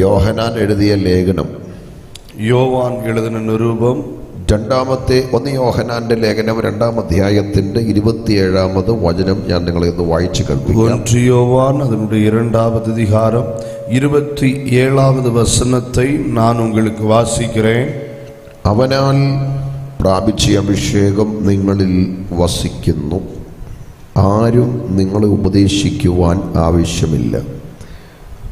യോഹന്നാൻ എഴുതിയ ലേഖനം, യോവാൻ എഴുതിന നിരൂപം, രണ്ടാമത്തെ 1 യോഹന്നാന്റെ ലേഖനം 2-ാം അധ്യായത്തിന്റെ 27-ാമത് വചനം ഞാൻ നിങ്ങളെ ഒന്ന് വായിച്ചു കേൾപ്പിക്കാം. 1 യോവാൻ அதனுடைய 2வது அதிகாரம் 27வது வசனத்தை நான் உங்களுக்கு வாசிக்கிறேன். അവനാൽ പ്രാപിച്ച അഭിഷേകം നിങ്ങളിൽ വസിക്കുന്നു. ആരും നിങ്ങളെ ഉപദേശിക്കുവാൻ ആവശ്യമില്ല.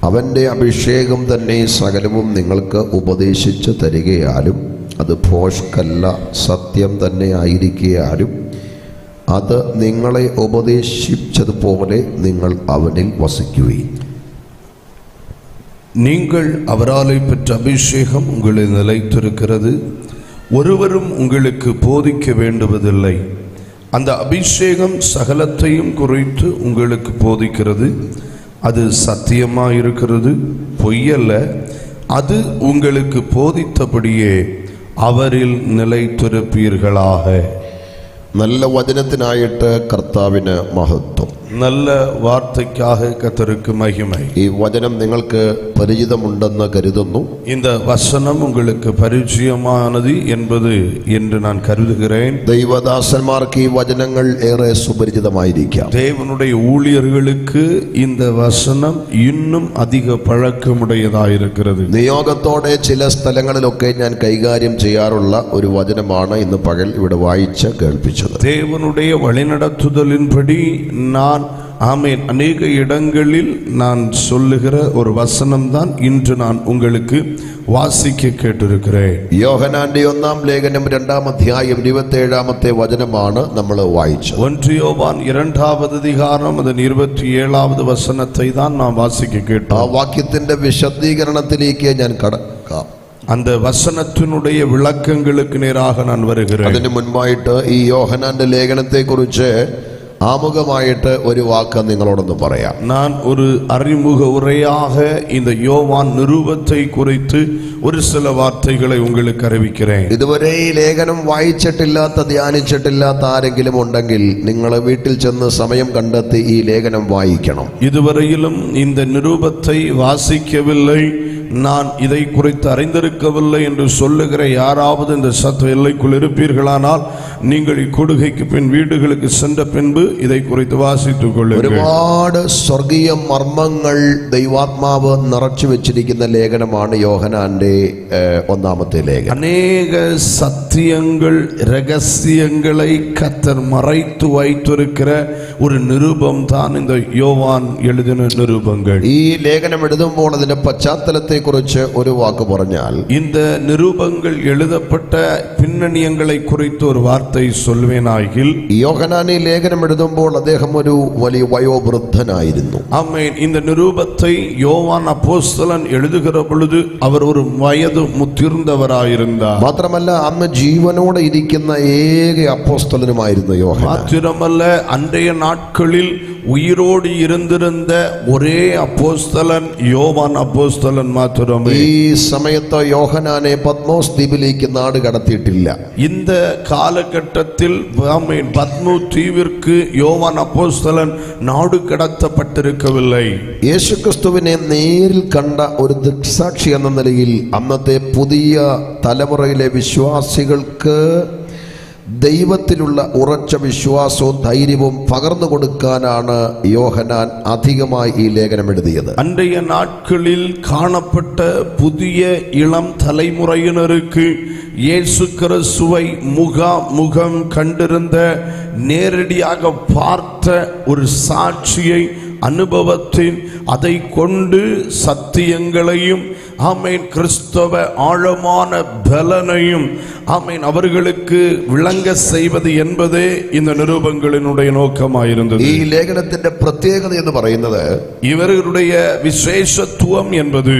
അവൻ്റെ അഭിഷേകം തന്നെ സകലവും നിങ്ങൾക്ക് ഉപദേശിച്ച് തരികയാലും അത് ഭോഷ്കല്ല, സത്യം തന്നെ ആയിരിക്കുകയാലും അത് നിങ്ങളെ ഉപദേശിച്ചതുപോലെ നിങ്ങൾ അവനിൽ വസിക്കുകയും. நீங்கள் அவராலே பெற்ற அபிஷேகம் உங்களில் நிலைத்திருக்கிறது. ஒருவரும் உங்களுக்கு போதிக்க வேண்டுவதில்லை. அந்த அபிஷேகம் சகலத்தையும் குறித்து உங்களுக்கு போதிக்கிறது. அது சத்தியமாயிருக்கிறது, பொய்யல்ல. அது உங்களுக்கு போதித்தபடியே அவரில் நிலைத்திருப்பீர்களாக. നല്ല വചനത്തിനായിട്ട് കർത്താവിന് മഹത്വം. நல்ல வார்த்தைக்காக கர்த்தருக்கு மகிமை. ഈ വചനം നിങ്ങൾക്ക് പരിചിതമുണ്ടെന്ന് കരുതുന്നു. இந்த வசனம் உங்களுக்கு பரிச்சயமானது என்பது என்று நான் கருதுகிறேன். ദൈവദാസന്മാർക്ക് ഈ വചനങ്ങൾ ഏറെ സുപരിചിതമായിരിക്കാം. தேவனுடைய ஊழியர்களுக்கு இந்த வசனம் இன்னும் அதிக പഴക്കമുடையതായിരിக்கிறது. നിയോഗത്തോടെ ചില സ്ഥലങ്ങളിലൊക്കെ ഞാൻ കൈകാര്യം ചെയ്യാറുള്ള ഒരു വചനമാണ് ഇന്ന് പകൽ ഇവിടെ വായിച്ച് കേൾപ്പിച്ചത്. தேவனுடைய வழிநடத்துதலின்படி நான் அநேக இடங்களில் நான் சொல்லுகிற ஒரு வசனம் தான் இன்று நான் உங்களுக்கு வாசிக்க கேட்டிருக்கிறேன். യോഹന്നാന്റെ 1-ാം ലേഖനം 2-ാം അധ്യായം 27-ാമത്തെ വചനമാണ് നമ്മൾ വായിച്ചത്. 1 யோவான் 2வது அதிகாரம் அதன் 27வது வசனத்தை தான் நாம் வாசிக்க ആ கேட்டோம். വാക്യത്തിന്റെ വിശദീകരണത്തിലേക്ക് ഞാൻ കടക്കാം. அந்த வசனத்தினுடைய விளக்கங்களுக்கு நேராக நான் வருகிறேன். അതിനു മുൻപായിട്ട് ഈ യോഹന്നാന്റെ ലേഖനത്തെ കുറിച്ച് ആമുഖമായിട്ട് ഒരു വാക്ക് നിങ്ങളോടൊന്ന് പറയാം. நான் ஒரு அறிமுக உரையாக இந்த யோவான் நிருபத்தை குறித்து ஒரு சில வார்த்தைகளை உங்களுக்கு அறிவிக்கிறேன். ഇതുവരെ ഈ ലേഖനം വായിച്ചിട്ടില്ലാത്ത, ധ്യാനിച്ചിട്ടില്ലാത്ത ആരെങ്കിലും ഉണ്ടെങ്കിൽ നിങ്ങൾ വീട്ടിൽ ചെന്ന് സമയം കണ്ടെത്തി ഈ ലേഖനം വായിക്കണം. இதுவரையிலும் இந்த நிருபத்தை வாசிக்கவில்லை, நான் இதை குறித்து அறிந்திருக்கவில்லை என்று சொல்லுகிற யாராவது இந்த சத்த எல்லைக்குள் இருப்பீர்களானால் நீங்கள் இக்கொடுகைக்கு பின் வீடுகளுக்கு சென்ற பின்பு இதை குறித்து வாசித்துக் கொள்ளுங்கள். ഒരുപാട് സ്വർഗീയ മർമ്മങ്ങൾ ദൈവാത്മാവ് നിറച്ചു വെച്ചിരിക്കുന്ന ലേഖനമാണ് യോഹന്നാന്റെ 1-ാമത്തെ ലേഖനം. அநேக சத்தியங்கள், ரகசியங்களை கர்த்தர் மறைத்து வைத்திருக்கிற ஒரு நிருபம் தான் இந்த யோவான் எழுதின நிருபங்கள். ഈ ലേഖനം എഴുതുമ്പോൾ അതിന്റെ പശ്ചാത്തലത്തെ കുറിച്ച് ഒരു വാക്ക് പറഞ്ഞാൽ, இந்த நிருபங்கள் எழுதப்பட்ட பின்னணியங்களை குறித்து ஒரு வார்த்தை சொல்வேனாகில், യോഹന്നാൻ ഈ ലേഖനം എഴുതുമ്പോൾ അദ്ദേഹം ഒരു വലിയ വയോവൃദ്ധനായിരുന്നു. ஆமென். இந்த நிருபத்தை யோவான் அப்போஸ்தலன் எழுதுகிற பொழுது அவர் ஒரு வயது முதிர்ந்தவராயிருந்தார். മാത്രമല്ല അന്ന് ജീവനോടെ ഇരിക്കുന്ന ഏക അപ്പോസ്തലനുമായിരുന്നു യോഹന്നാൻ. மாத்திரமல்ல, அன்றைய நாட்களில் உயிரோடு இருந்திருந்த ஒரே அப்போஸ்தலன் யோவான் அப்போஸ்தலன் மாத்திரமே. ഈ സമയത്ത് യോഹന്നാനെ പത്മോസ് ദ്വീപിലേക്ക് നാട് കടത്തിയിട്ടില്ല. இந்த காலகட்டத்தில் பத்மு தீவிற்கு யோவான் அப்போஸ்தலன் நாடு கடத்தப்பட்டிருக்கவில்லை. യേശുക്രിസ്തുവിനെ നേരിൽ കണ്ട ഒരു ദൃക്സാക്ഷി എന്ന നിലയിൽ അന്നത്തെ പുതിയ തലമുറയിലെ വിശ്വാസികൾക്ക് ദൈവത്തിലുള്ള ഉറച്ച വിശ്വാസവും ധൈര്യവും പകർന്നു കൊടുക്കാനാണ് യോഹന്നാൻ അധികമായി ഈ ലേഖനം എഴുതിയത്. அன்றைய நாட்களில் காணப்பட்ட புதிய இளம் தலைமுறையினருக்கு இயேசு கிறிஸ்துவை முகம் கண்டிருந்த, நேரடியாக பார்த்த ஒரு சாட்சியை, அனுபவத்தின் அதை கொண்டு சத்தியங்களையும் ஆமென் கிறிஸ்தவ ஆழமான பலனையும் ஆமென் அவர்களுக்கு விளங்க செய்வது என்பதே இந்த நிருபங்களினுடைய நோக்கமாயிருந்தது. ഈ ലേഖനത്തിന്റെ പ്രത്യേകത എന്ന് പറയുന്നത്, இவர்களுடைய விசேஷத்துவம் என்பது,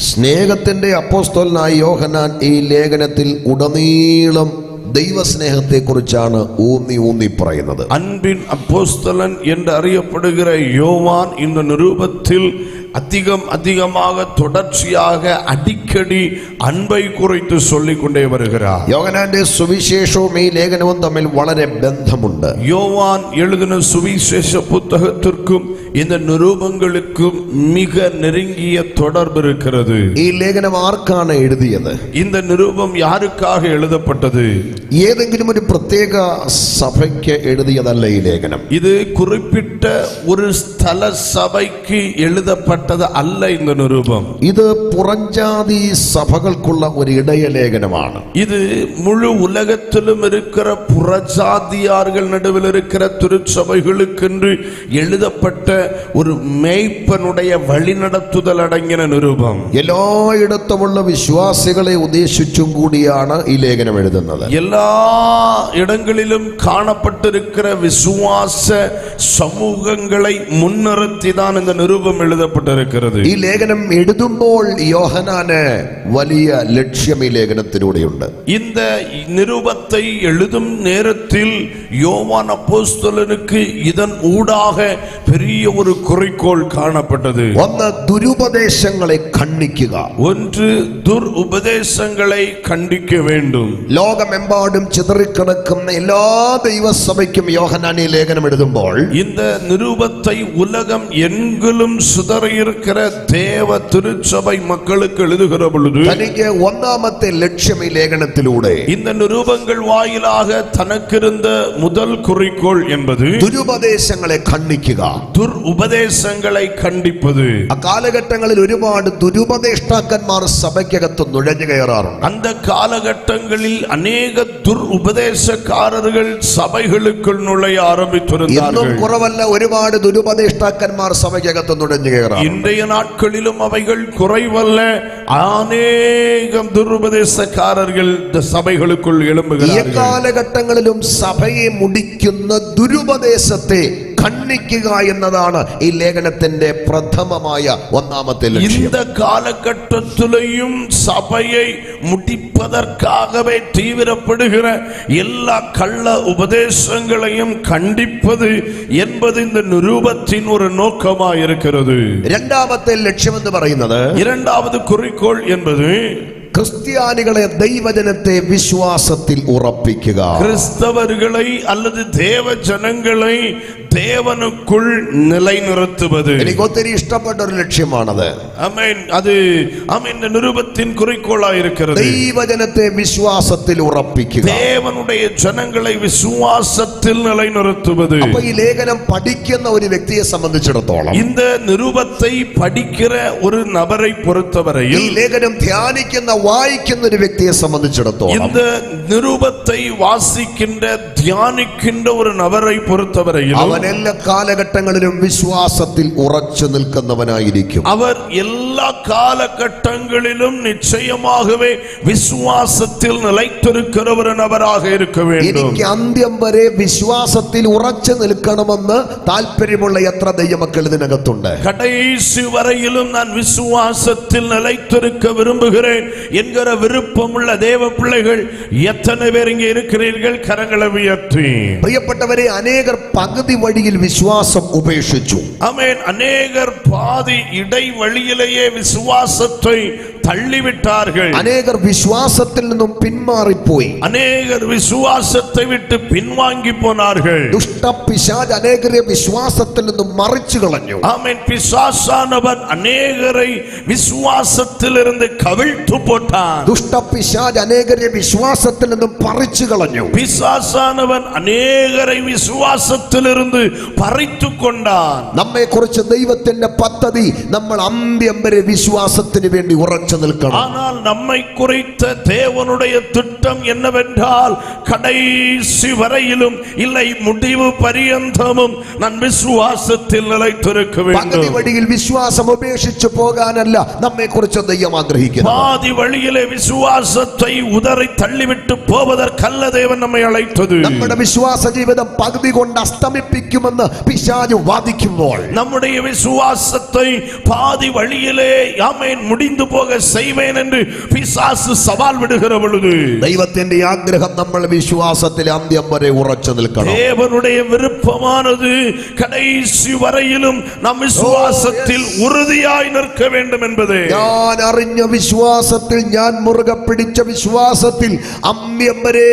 സ്നേഹത്തിന്റെ അപ്പോസ്തലനായ യോഹന്നാൻ ഈ ലേഖനത്തിൽ ഉടനീളം ദൈവസ്നേഹത്തെ കുറിച്ചാണ് ഊന്നി പറയുന്നത്. அன்பின் அப்போஸ்தலன் என்று அறியப்படுகிற யோவான் இந்த நிருபத்தில் அதிகமாக தொடர்ச்சியாக அடிக்கடி அன்பை குறித்து சொல்லிக் கொண்டே வருகிறார். യോഹന്നാന്റെ സുവിശേഷവും ഈ ലേഖനവും തമ്മിൽ വളരെ ബന്ധമുണ്ട്. யோவான் எழுதின சுவிசேஷ புத்தகத்திற்கும் இந்த நிரூபங்களுக்கும் மிக நெருங்கிய தொடர்பு இருக்கிறது. ഈ ലേഖനം ആർക്കാണ് എഴുതിയത്? இந்த நிரூபம் யாருக்காக எழுதப்பட்டது? ഏതെങ്കിലും ഒരു പ്രത്യേക സഭയ്ക്ക് എഴുതിയതല്ല ഈ ലേഖനം. இது குறிப்பிட்ட ஒரு ஸ்தல சபைக்கு எழுதப்பட்டது அல்ல. இந்த நிரூபம் ഇത് പുറംജാതി സഭകൾക്കുള്ള ഒരു ഇടയ ലേഖനമാണ്. இது முழு உலகத்திலும் இருக்கிற புறஜாதியார்கள் நடுவில் இருக்கிற திருச்சபைகளுக்கென்று எழுதப்பட்ட ஒரு மேய்ப்பனுடைய வழிநடத்துதல் அடங்கின நிரூபம். എല്ലായിടത്തുമുള്ള വിശ്വാസികളെ ഉദ്ദേശിച്ചും കൂടിയാണ് ഈ ലേഖനം എഴുതുന്നത്. எல்லா இடங்களிலும் காணப்பட்டிருக்கிற விசுவாச சமூகங்களை முன்னிறுத்தி தான் இந்த நிரூபம் எழுதப்பட்டிருக்கிறது. ഈ ലേഖനം എഴുതുമ്പോൾ യോഹന്നാന് വലിയ ലക്ഷ്യം ഈ ലേഖനത്തിലൂടെയുണ്ട്. இந்த நிரூபத்தை எழுதும் நேரத்தில் யோவான் அப்போஸ்தலனுக்கு இதன் ஊடாக பெரிய ஒரு குறிக்கோள் காணப்பட்டது. ഒന്ന് ദുരുപദേശങ്ങളെ ഖണ്ഡിക്കുക. ஒன்று துருபதேசங்களை கண்டிக்க வேண்டும். ലോകമെമ്പാടും ചിതറിക്കിടക്കുന്ന എല്ലാ ദൈവസഭയ്ക്കും യോഹന്നാൻ ഈ ലേഖനം എഴുതുമ്പോൾ இந்த நிரூபத்தை உலகம் எங்கிலும் சிதறியிருக்கிற தேவ திருச்சபை மக்களுக்கு எழுதுகிற பொழுது തനിക്ക് ഒന്നാമത്തെ ലക്ഷ്യം ഈ ലേഖനത്തിലൂടെ இந்த நிரூபங்கள் வாயிலாக தனக்கிருந்த முதல் குறிக்கோள் என்பது ദുരുപദേശങ്ങളെ ഖണ്ഡിക്കുക. துருபதேசங்களை கண்டிப்பது. അക്കാലഘട്ടങ്ങളിൽ ഒരുപാട് ദുരുപദേഷ്ടാക്കന്മാർ സഭയ്ക്കകത്ത് നുഴഞ്ഞു കയറാറുണ്ട്. அந்த காலகட்டங்களில் அநேக துருபதேசக்காரர்கள் சபைகளுக்குள் நுழைய ഇന്നും ஆரம்பித்திருந்தார்கள். കുറവല്ല, ഒരുപാട് ദുരുപദേഷ്ടാക്കന്മാർ സഭയ്ക്കകത്ത് നുഴഞ്ഞു കയറാം. இன்றைய நாட்களிலும் அவைகள் குறைவல்ல. அநேகம் துருபதேசக்காரர்கள் இந்த சபைகளுக்குள் ഈ எழும்புகிறார்கள். കാലഘട്ടങ്ങളിലും സഭയെ മുടിക്കുന്ന ദുരുപദേശത്തെ ഖണ്ഡിക്കുക എന്നതാണ് ഈ ലേഖനത്തിന്റെ പ്രഥമമായ ഒന്നാമത്തെ ലക്ഷ്യം. இந்த காலகட்டத்திலேயும் சபையை முடிப்பதற்காகவே தீவிரப்படுகிற எல்லா கள்ள உபதேசங்களையும் கண்டிப்பது என்பது இந்த நிரூபத்தின் ஒரு நோக்கமாக இருக்கிறது. രണ്ടാമത്തെ ലക്ഷ്യം എന്ന് പറയുന്നത് இரண்டாவது குறிக்கோள் என்பது ക്രിസ്ത്യാനികളെ ദൈവജനത്തെ വിശ്വാസത്തിൽ ഉറപ്പിക്കുക. கிறிஸ்தவர்களை அல்லது தேவ ஜனங்களை தேவனுக்குள் நிலைநிறுத்துவது. എനിക്ക് ഒത്തിരി ഇഷ്ടപ്പെട്ട ഒരു ലക്ഷ്യമാണത്. ஆமென். அது ஆமென். இந்த நிரூபத்தின் குறிக்கோளாக இருக்கிறது. ദൈവജനത്തെ വിശ്വാസത്തിൽ ഉറപ്പിക്കുക. தேவனுடைய ஜனங்களை விசுவாசத்தில் நிலைநிறுத்துவது. അപ്പൊ ഈ ലേഖനം പഠിക്കുന്ന ഒരു വ്യക്തിയെ സംബന്ധിച്ചിടത്തോളം, இந்த நிரூபத்தை படிக்கிற ஒரு நபரை ഈ பொறுத்தவரையில், ലേഖനം ധ്യാനിക്കുന്ന വായിക്കുന്ന ഒരു വ്യക്തിയെ സംബന്ധിച്ചിടത്തോളം, இந்த நிரூபத்தை வாசிக்கின்ற தியானிக்கின்ற ஒரு நபரை பொறுத்தவரையில் അവൻ എല്ലാ കാലഘട്ടങ്ങളിലും വിശ്വാസത്തിൽ ഉറച്ചു നിൽക്കുന്നവനായിരിക്കും. அவர் எல்லா காலகட்டங்களிலும் நிச்சயமாகவே விசுவாசத்தில் நிலைத்திருக்கிற ஒரு நபராக இருக்க வேண்டும். എനിക്ക് അന്ത്യം വരെ വിശ്വാസത്തിൽ ഉറച്ചു നിൽക്കണമെന്ന് താല്പര്യമുള്ള എത്ര ദൈവമക്കൾ ഇതിനകത്തുണ്ട്? கடைசி வரையிலும் நான் விசுவாசத்தில் நிலைத்திருக்க விரும்புகிறேன் என்கிற விருப்பமுள்ள தேவ பிள்ளைகள் எத்தனை பேர் இங்கே இருக்கிறீர்கள்? கரங்களை உயர்த்தி. പ്രിയപ്പെട്ടവരെ, അനേകർ പകുതി വഴിയിൽ വിശ്വാസം ഉപേക്ഷിച്ചു. ஆமென். அநேகர் பாதி இடைவழியிலேயே விசுவாசத்தை தள்ளிவிட்டார்கள். അനേകർ വിശ്വാസത്തിൽ നിന്നും പിന്മാറിപ്പോയി. அநேகர் விசுவாசத்தை விட்டு பின்வாங்கி போனார்கள். ദുഷ്ടപിശാച് അനേകരെ വിശ്വാസത്തിൽ നിന്നും മറിച്ചു കളഞ്ഞു. ஆமென். பிசாசானவன் அநேகரை விசுவாசத்திலிருந்து கவிழ்த்து போட்டான். ദുഷ്ടപിശാച് അനേകരെ വിശ്വാസത്തിൽ നിന്നും പറിച്ചു കളഞ്ഞു. பிசாசானவன் அநேகரை விசுவாசத்திலிருந்து பறித்து கொண்டான். നമ്മെ കുറിച്ച് ദൈവത്തിന്റെ പദ്ധതി നമ്മൾ അന്ത്യം വരെ വിശ്വാസത്തിന് വേണ്ടി ഉറച്ചു നിൽക്കണം. ஆனால் நம்மை குறித்த தேவனுடைய திட்டம் என்னவென்றால், கடைசி வரையிலும் இல்லை முடிவு பரியந்தமும் நான் விசுவாசத்தில் நிலைத்திருக்க പകുതി வேண்டும். വഴിയിൽ വിശ്വാസം ഉപേക്ഷിച്ചു പോകാനല്ല നമ്മെ കുറിച്ച് ദൈവം ആഗ്രഹിക്കുന്നത്. பாதி வழியிலே விசுவாசத்தை உதறி தள்ளிவிட்டு போவதற்கல்ல தேவன் நம்மை அழைத்தது. നമ്മുടെ വിശ്വാസ ജീവിതം പകുതി കൊണ്ട് അസ്തമിപ്പിക്കുമെന്ന് പിശാച് വാദിക്കുമ്പോൾ, நம்முடைய விசுவாசத்தை பாதி வழியிலே ஆமென் முடிந்து போக செய்வேன் என்று பிசாசு சவால் விடுகிற பொழுது ദൈവത്തിന്റെ ആഗ്രഹം നമ്മൾ വിശ്വാസത്തിൽ അന്ത്യം വരെ ഉറച്ചു നിൽക്കണം. தேவனுடைய விருப்பமானது கடைசி வரையிலும் நாம் விசுவாசத்தில் உறுதியாய் நிற்க வேண்டும் என்பதே. ഞാൻ അറിഞ്ഞ വിശ്വാസത്തിൽ, ഞാൻ മുറുകെ പിടിച്ച വിശ്വാസത്തിൽ അന്ത്യം വരെ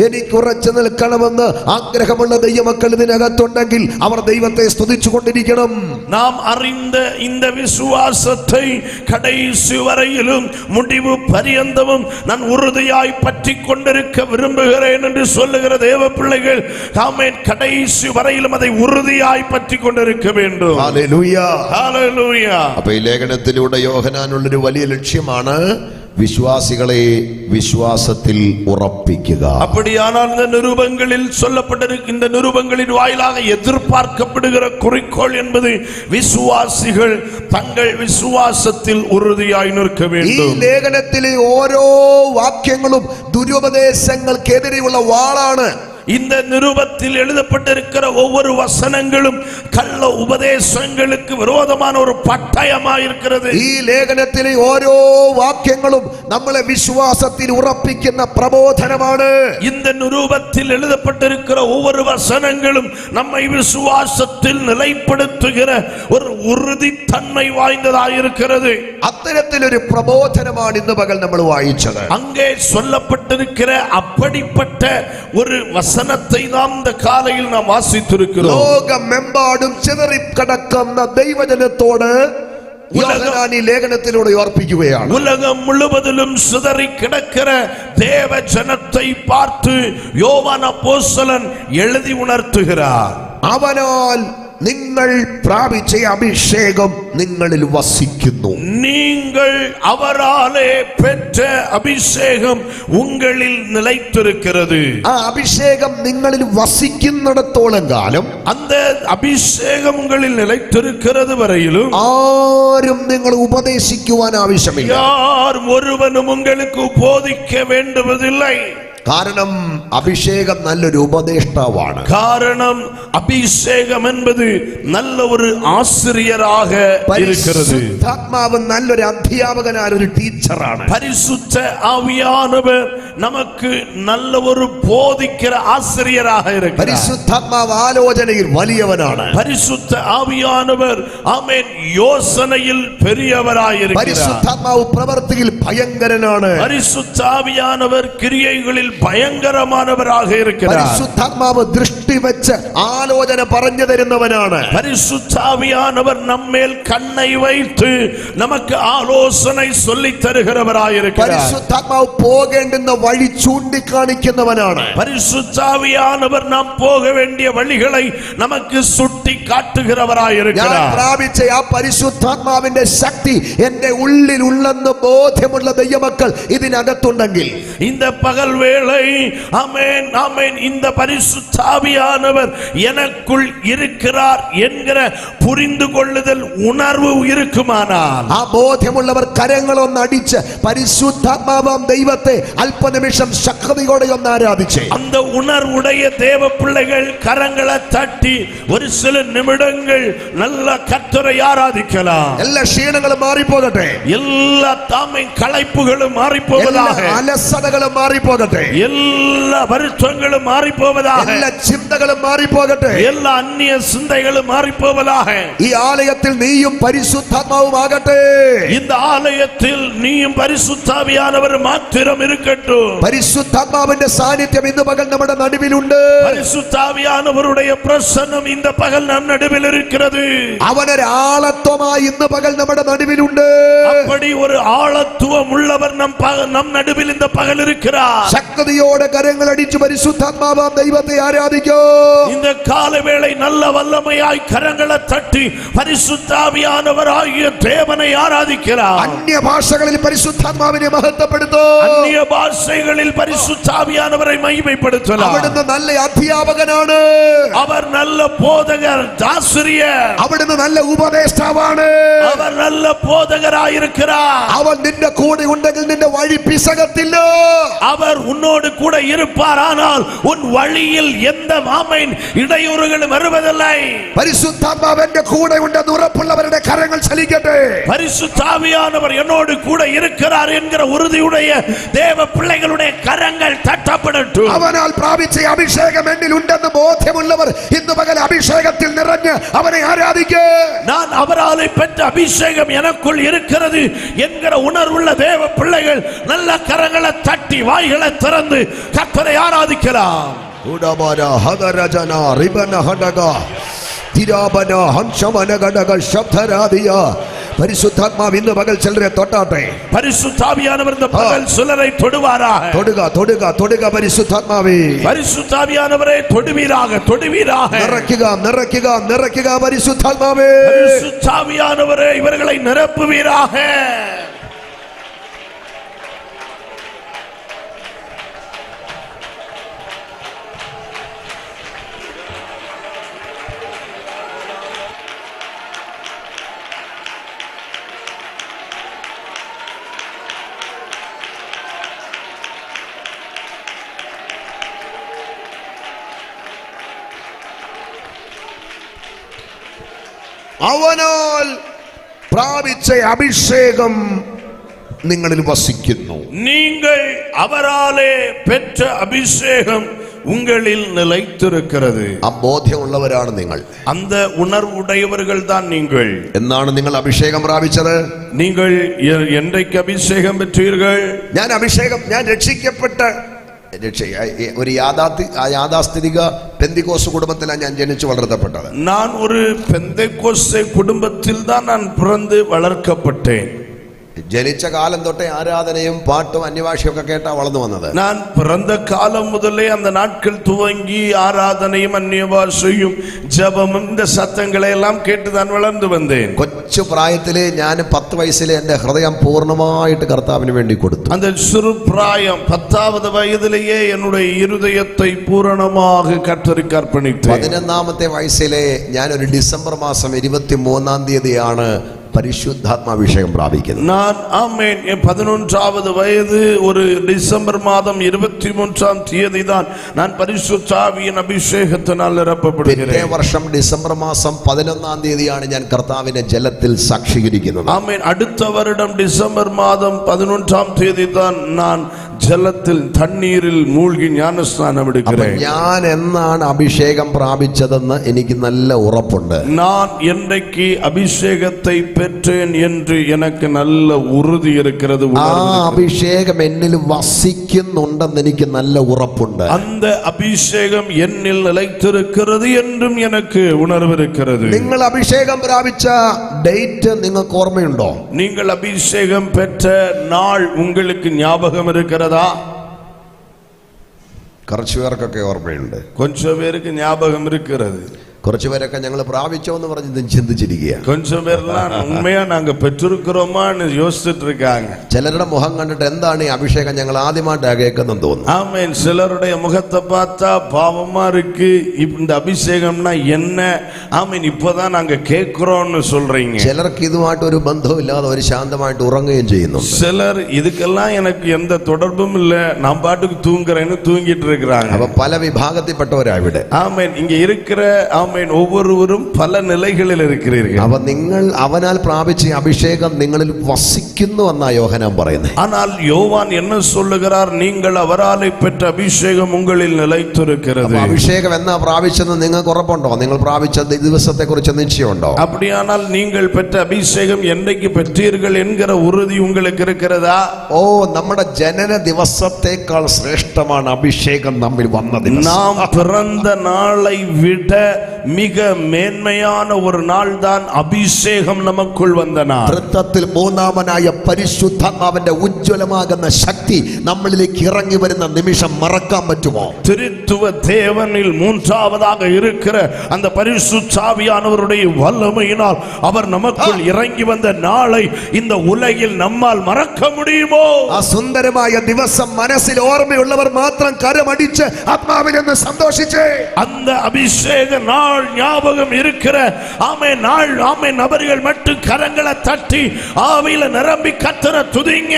എനിക്ക് ഉറച്ചു നിൽക്കണമെന്ന് ആഗ്രഹമുള്ള ദൈവമക്കൾ ഇതിനകത്തുണ്ടെങ്കിൽ അവർ ദൈവത്തെ സ്തുതിച്ചു കൊണ്ടിരിക്കണം. நாம் அறிந்த இந்த விசுவாசத்தை கடைசி வரையிலும் முடிவு பரியந்தமும் நான் உறுதியாய் பற்றி கொண்டிருக்க விரும்புகிறேன் என்று சொல்லுகிற தேவ பிள்ளைகள் ஆமென், கடைசி வரையிலும் அதை உறுதியாய் பற்றி கொண்டிருக்க வேண்டும். ഹല്ലേലൂയ. ഹല്ലേലൂയ. അപ്പോൾ ഈ ലേഖനത്തിലൂടെ യോഹന്നാനുള്ളൊരു വലിയ ലക്ഷ്യമാണ് വിശ്വാസികളെ വിശ്വാസത്തിൽ ഉറപ്പിക്കുക. அப்படியானால் இந்த நிருபங்களில் சொல்லப்பட்டிருக்கிற இந்த நிருபங்களின் வாயிலாக எதிர்பார்க்கப்படுகிற குறிக்கோள் என்பது விசுவாசிகள் தங்கள் விசுவாசத்தில் உறுதியாய் நிற்க ഈ வேண்டும். ലേഖനത്തിലെ ഓരോ വാക്യങ്ങളും ദുരുപദേശങ്ങൾക്കെതിരെയുള്ള വാളാണ്. இந்த நிருபத்தில் எழுதப்பட்டிருக்கிற ஒவ்வொரு வசனங்களும் கள்ள உபதேசங்களுக்கு விரோதமான ஒரு பட்டயமாயிருக்கிறது. ഈ ലേഖനത്തിലെ ഓരോ വാക്യങ്ങളും നമ്മളെ വിശ്വാസത്തിൽ ഉറപ്പിക്കുന്ന പ്രബോധനമാണ്. இந்த நிருபத்தில் எழுதப்பட்டிருக்கிற ஒவ்வொரு வசனங்களும் நம்மை விசுவாசத்தில் நிலைப்படுத்துகிற ஒரு உறுதித்தன்மை வாய்ந்ததாயிருக்கிறது. അത്തരത്തിലൊരു പ്രബോധനമാണ് ഇന്ന് പകൽ നമ്മൾ വായിച്ചത്. அங்கே சொல்லப்பட்டிருக்கிற அப்படிப்பட்ட ஒரு வசனத்தை நாம் இந்த காலையில் நாம் வாசித்திருக்கிறோம். ലോകമെമ്പാടും ചിതറിക്കിടക്കുന്ന ദൈവജനത്തോട് യോഹന്നാൻ ഈ ലേഖനത്തിലൂടെ ഓർപ്പിക്കുകയാണ്. உலகம் முழுவதிலும் சிதறி கிடக்கிற தேவ ஜனத்தை பார்த்து யோவான் அப்போஸ்தலன் எழுதி உணர்த்துகிறார். അവനാൽ നിങ്ങൾ പ്രാപിച്ച അഭിഷേകം നിങ്ങളിൽ വസിക്കുന്നു. நீங்கள் அவராலே பெற்ற அபிஷேகம் உங்களில் நிலைத்திருக்கிறது. ആ അഭിഷേകം നിങ്ങളിൽ വസിക്കുന്നിടത്തോളം കാലം, அந்த அபிஷேகம் உங்களில் நிலைத்திருக்கிறது வரையிலும் ആരും നിങ്ങൾ ഉപദേശിക്കുവാൻ ആവശ്യമില്ല. யார் ஒருவனும் உங்களுக்கு போதிக்க வேண்டுவதில்லை. കാരണം അഭിഷേകം നല്ലൊരു ഉപദേഷ്ടാവാണ്. காரணம் அபிஷேகம் என்பது நல்ல ஒரு ஆசிரியராக இருக்கிறது. പരിശുദ്ധാത്മാവ് നല്ലൊരു അധ്യാപകനായ ഒരു ടീച്ചറാണ്. பரிசுத்த ஆவியானவர் நமக்கு நல்ல ஒரு போதிக்கிற ஆசிரியராக இருக்கிறார். പരിശുദ്ധാത്മാവ് ആലോചനയിൽ വലിയവനാണ്. பரிசுத்த ஆவியானவர் ஆமென் யோசனையில் பெரியவராய் இருக்கிறார். പരിശുദ്ധാത്മാവ് പ്രവൃത്തിയിൽ ഭയങ്കരനാണ്. பரிசுத்த ஆவியானவர் கிரியைகளில் பயங்கரமானவராக இருக்கிறார். പരിശുദ്ധാത്മാവ് ദൃഷ്ടി വെച്ച് ആലോചന പറഞ്ഞു തരുന്നവനാണ്. பரிசுத்த ஆவியானவர் நம்மேல் கண்ணை வைத்து நமக்கு ஆலோசனை சொல்லி தருகிறவராய் இருக்கிறார். പരിശുദ്ധാത്മാവ് പോകേണ്ടുന്ന വഴി ചൂണ്ടിക്കാണിക്കുന്നവനാണ്. பரிசுத்த ஆவியானவர் நாம் போக வேண்டிய வழிகளை நமக்கு சுட்டி காட்டுகிறவராய் ഞാൻ இருக்கிறார். പ്രാപിച്ച ആ പരിശുദ്ധാത്മാവിന്റെ ശക്തി എന്റെ ഉള്ളിൽ ഉള്ളെന്ന് ബോധ്യമുള്ള ദൈവമക്കൾ ഇതിനകത്തുണ്ടെങ്കിൽ, இந்த பகல் வேளை ஆமென் ஆமென், இந்த பரிசுத்த ஆவியானவர் எனக்குள் இருக்கிறார் என்கிற புரிந்து கொள்ளுதல் உணர்வு இருக்குமானால், ആ ബോധ്യമുള്ളവർ കരങ്ങളൊന്ന് അടിച്ച് പരിശുദ്ധാത്മാവാം ദൈവത്തെ അല്പനിമിഷം ശക്തിയോടെ ഒന്ന് ആരാധിച്ചേ. அந்த உணர்வுடைய தேவ பிள்ளைகள் கரங்களை தட்டி ஒரு சில நிமிடங்கள் நல்ல கர்த்தரை ஆராதிக்கலாம். എല്ലാ ക്ഷീണങ്ങളും മാറിപ്പോകട്ടെ. எல்லா தாமை களைப்புகளும் மாறி എല്ലാ போவதாக. അലസതകളും മാറിപ്പോകട്ടെ. எல்லா வருத்தங்களும் மாறி போவதாக. എല്ലാ ചിന്തകളും മാറിപ്പോകട്ടെ. எல்லா அந்நிய சிந்தைகளும் மாறி போவதாக. ഈ ആലയത്തിൽ നീയും പരിശുദ്ധാത്മാവും ആകട്ടെ. இந்த ஆலயத்தில் நீயும் பரிசுத்தாவியானவர் மாத்திரம் இருக்கட்டும். പരിശുദ്ധാത്മാവിന്റെ സാന്നിധ്യം ഇന്ന് പകൽ നമ്മുടെ നടുവിലുണ്ട്. பரிசுத்தாவியானவருடைய பிரசன்னம் இந்த பகல் நம் நடுவில் இருக்கிறது. അവനൊരു ആളത്വമായി ഇന്ന് പകൽ നമ്മുടെ നടുവിലുണ്ട്. அப்படி ஒரு ஆளத்துவம் உள்ளவர் நம் நடுவில் இந்த பகல் இருக்கிறார். ശക്തിയോടെ കരങ്ങൾ അടിച്ച് പരിശുദ്ധാത്മാവാം ദൈവത്തെ ആരാധിക്കൂ. இந்த காலவேளை நல்ல வல்லமையாய் கரங்களை தட்டி பரிசுத்தாவியானவராகிய தேவனை ஆராதிக்கிறார். അന്യഭാഷകളിൽ പരിശുദ്ധാത്മാവിനെ മഹത്വപ്പെടുത്തൂ. அந்நிய பாஷை பாஷைகளில் பரிசுத்த ஆவியானவரை மகிமைப்படுத்தலாம். അവിടുന്ന് നല്ല അധ്യാപകനാണ്. அவர் நல்ல போதகர், ஆசிரியர். അവിടുന്ന് നല്ല ഉപദേഷ്ടാവാണ്. அவர் நல்ல போதகராயிருக்கிறார். അവൻ നിന്റെ കൂടെ ഉണ്ടെങ്കിൽ നിന്റെ വഴി പിശകത്തില്ല. அவர் உன்னோடு கூட இருப்பார், ஆனால் உன் வழியில் எந்த ஆமென் இடையூறுகளும் வருவதில்லை. പരിശുദ്ധാത്മാവ് എന്റെ കൂടെ ഉണ്ടെന്ന് ഉറപ്പുള്ളവരുടെ കരങ്ങൾ ചലിക്കട്ടെ. பரிசுத்த ஆவியானவர் என்னோடு கூட இருக்கிறார் என்கிற உறுதியுடைய தேவ பிள்ளைகளுடைய கரங்கள் தட்டப்படட்டும். അവനാൽ പ്രാപിച്ച അഭിഷേകം എന്നിൽ ഉണ്ടെന്ന് ബോധ്യമുള്ളവർ ഇന്ന് പകൽ അഭിഷേകത്തിൽ നിറഞ്ഞ് അവനെ ആരാധിക്കേ. நான் அவராலே பெற்ற அபிஷேகம் எனக்குள் இருக்கிறது என்கிற உணர்வுள்ள தேவ பிள்ளைகள் நல்ல கரங்களை தட்டி வாய்களை திறந்து கர்த்தரை ஆராதிக்கலாம். ഉടബന ഹദരജന റിബന ഹഡഗ തിരാബന ഹംശമന ഗഡഗ ശബ്ദരാദിയ. പരിശുദ്ധാത്മാവ് ഇന്ന് പകൽ ചിലരെ തൊട്ടാട്ടെ. பரிசுத்த ஆவியானவர் இந்த பகல் சிலரை தொடுவாராக. തൊടുക തൊടുക തൊടുക പരിശുദ്ധാത്മാവേ. பரிசுத்த ஆவியானவரே தொடுவீராக, தொடுவீராக. നിറയ്ക്കുക നിറയ്ക്കുക നിറയ്ക്കുക പരിശുദ്ധാത്മാവേ. பரிசுத்த ஆவியானவரே இவர்களை நிரப்புவீராக. അവനാൽ പ്രാപിച്ച അഭിഷേകം നിങ്ങളിൽ വസിക്കുന്നു. நீங்கள் அவராலே பெற்ற அபிஷேகம் உங்களில் நிலைத்திருக்கிறது. ആ ബോധ്യമുള്ളവരാണ് നിങ്ങൾ. அந்த உணர்வுடையவர்கள் தான் நீங்கள். എന്നാണ് നിങ്ങൾ അഭിഷേകം പ്രാപിച്ചത്? நீங்கள் என்றைக்கு அபிஷேகம் பெற்றீர்கள்? ഞാൻ രക്ഷിക്കപ്പെട്ട ഒരു യാഥാസ്ഥിതിക പെന്തിക്കോസ് കുടുംബത്തിലാണ് ഞാൻ ജനിച്ചു വളർത്തപ്പെട്ടത്. நான் ஒரு பெந்தேகோஸ்தே குடும்பத்தில் தான் நான் பிறந்து வளர்க்கப்பட்டேன். ജനിച്ച കാലം തൊട്ടേ ആരാധനയും പാട്ടും അന്യഭാഷയൊക്കെ കേട്ടാ വളർന്നു വന്നത്. நான் பிறந்த காலம் முதலே அந்த நாட்கள் துவங்கி ஆராதனையும் அந்நிய பாஷையும் ஜெபமும் இந்த சத்தங்களை எல்லாம் கேட்டு தான் வளர்ந்து வந்தேன். കൊച്ചു പ്രായത്തിലെ ഞാൻ 10 വയസ്സിലെ എന്റെ ഹൃദയം പൂർണ്ണമായിട്ട് കർത്താവിന് വേണ്ടി കൊടുത്തു. அந்த சிறு பிராயம் 10வது வயதிலேயே என்னுடைய இருதயத்தை பூரணமாக கர்த்தருக்கு அர்ப்பணித்தேன். 11ാമത്തെ വയസ്സിലെ ഞാൻ ഒരു ഡിസംബർ മാസം 23-ാം തീയതിയാണ് പരിശുദ്ധാത്മാഭിഷേകം പ്രാപിക്കുന്നത്. நான் ஆமென் 11வது வயது ஒரு டிசம்பர் மாதம் 23ஆம் தேதி தான் நான் பரிசுத்த ஆவியின் அபிஷேகத்தினால் நிரப்பப்படுகிறேன். പിറ്റേ വർഷം ഡിസംബർ മാസം 11ാം തീയതിയാണ് ഞാൻ കർത്താവിനെ ജലത്തിൽ സാക്ഷീകരിക്കുന്നത്. ஆமென். அடுத்த வருடம் டிசம்பர் மாதம் 11ஆம் தேதி தான் நான் ஜலத்தில் தண்ணீரில் மூழ்கி ஞானஸ்நானம் எடுக்கிறேன். ഞാൻ എന്നാണ് അഭിഷേകം പ്രാപിച്ചതെന്ന് എനിക്ക് നല്ല ഉറപ്പുണ്ട്. நான் என்றைக்கு அபிஷேகத்தை பெற்றேன் என்று எனக்கு நல்ல உறுதி இருக்கிறது. ആ അഭിഷേകം എന്നിൽ വസിക്കുന്നുണ്ടെന്ന് എനിക്ക് നല്ല ഉറപ്പുണ്ട്. அந்த அபிஷேகம் என்னில் நிலைத்திருக்கிறது என்றும் எனக்கு உணர்வு இருக்கிறது. നിങ്ങൾ അഭിഷേകം പ്രാപിച്ച ഡേറ്റ് നിങ്ങൾക്ക് ഓർമ്മയുണ്ടോ? நீங்கள் அபிஷேகம் பெற்ற நாள் உங்களுக்கு ஞாபகம் இருக்கிறதா? കുറച്ചു പേർക്കൊക്കെ ഓർമ്മയുണ്ട്. கொஞ்சம் பேருக்கு ஞாபகம் இருக்கிறது. കുറച്ചു പേരൊക്കെ ഞങ്ങൾ പ്രാപിച്ചോ എന്ന് പറഞ്ഞ് ചിന്തിച്ചിരിക്കുകയാണ്. கொஞ்சம் பேர்லாம் உண்மையா நாங்க பெற்றிருக்கிறோமான்னு யோசிச்சுட்டு இருக்காங்க. ചിലരുടെ മുഖം കണ്ടിട്ട് എന്താണ് ഈ അഭിഷേകം ഞങ്ങൾ ആദ്യമായിട്ടാ കേൾക്കുന്നെന്ന് തോന്നുന്നു. ஆமென். சிலருடைய முகத்தை பார்த்தா பாவமா இருக்கு, இந்த அபிஷேகம்னா என்ன, ஆமென் இப்பதான் நாங்க கேட்கிறோம்னு சொல்றீங்க. ചിലർക്ക് ഇതുമായിട്ട് ഒരു ബന്ധവുമില്ലാതെ ഒരു ശാന്തമായിട്ട് ഉറങ്ങുകയും ചെയ്യുന്നു. சிலர் இதுக்கெல்லாம் எனக்கு எந்த தொடர்பும் இல்ல, நான் பாட்டுக்கு தூங்குறேன்னு தூங்கிட்டு இருக்கிறாங்க. അപ്പൊ പല വിഭാഗത്തിൽപ്പെട്ടവരാ ഇവിടെ. ஆமென். இங்க இருக்கிற ஆமென் ஒவ்வொருவரும் பல நிலைகளில் இருக்கிறீர்கள். അപ്പൊ നിങ്ങൾ അവനാൽ പ്രാപിച്ച അഭിഷേകം നിങ്ങളിൽ വസിക്കുന്നു എന്നാ യോഹന്നാൻ പറയുന്നത്. ஆனால் யோவான் என்ன சொல்லுகிறார்? நீங்கள் அவராலே பெற்ற அபிஷேகம் உங்களில் நிலைத்திருக்கிறது. അഭിഷേകം എന്നാ പ്രാപിച്ചെന്ന് നിങ്ങൾക്ക് ഉറപ്പുണ്ടോ? നിങ്ങൾ പ്രാപിച്ച ദിവസത്തെ കുറിച്ച് നിശ്ചയമുണ്ടോ? அப்படியானால் நீங்கள் பெற்ற அபிஷேகம் என்னைக்கு பெற்றீர்கள் என்கிற உறுதி உங்களுக்கு இருக்கிறதா? ഓ, നമ്മുടെ ജനന ദിവസത്തെക്കാൾ ശ്രേഷ്ഠമാണ് അഭിഷേകം നമ്മിൽ വന്നത്. நாம் பிறந்த நாளை விட மிக மேன்மையான ஒரு நாள் தான் அபிஷேகம் நமக்குள் வந்த நாள். വൃത്തത്തിൽ മൂന്നാമനായ പരിശുദ്ധാത്മാവിന്റെ ഉജ്ജ്വലമാകുന്ന ശക്തി നമ്മളിലേക്ക് ഇറങ്ങി വരുന്ന നിമിഷം മറക്കാൻ പറ്റുമോ? திருத்துவ தேவனில் மூன்றாவதாக இருக்கிற அந்த பரிசுத்த ஆவியானவருடைய வல்லமையினால் அவர் நமக்குள் இறங்கி வந்த நாளை இந்த உலகில் நம்மால் மறக்க முடியுமோ? ആ സുന്ദരമായ ദിവസം മനസ്സിൽ ഓർമ്മയുള്ളവർ മാത്രം കരമടിച്ച് ആത്മാവിനെന്ന് സന്തോഷിച്ചേ. அந்த அபிஷேக நாள் ஞாபகம் இருக்கிற ஆமென் நாள் ஆமென் நபர்கள் மட்டும் கரங்களை தட்டி ஆவியில நிரம்பி கர்த்தரை துதிங்க.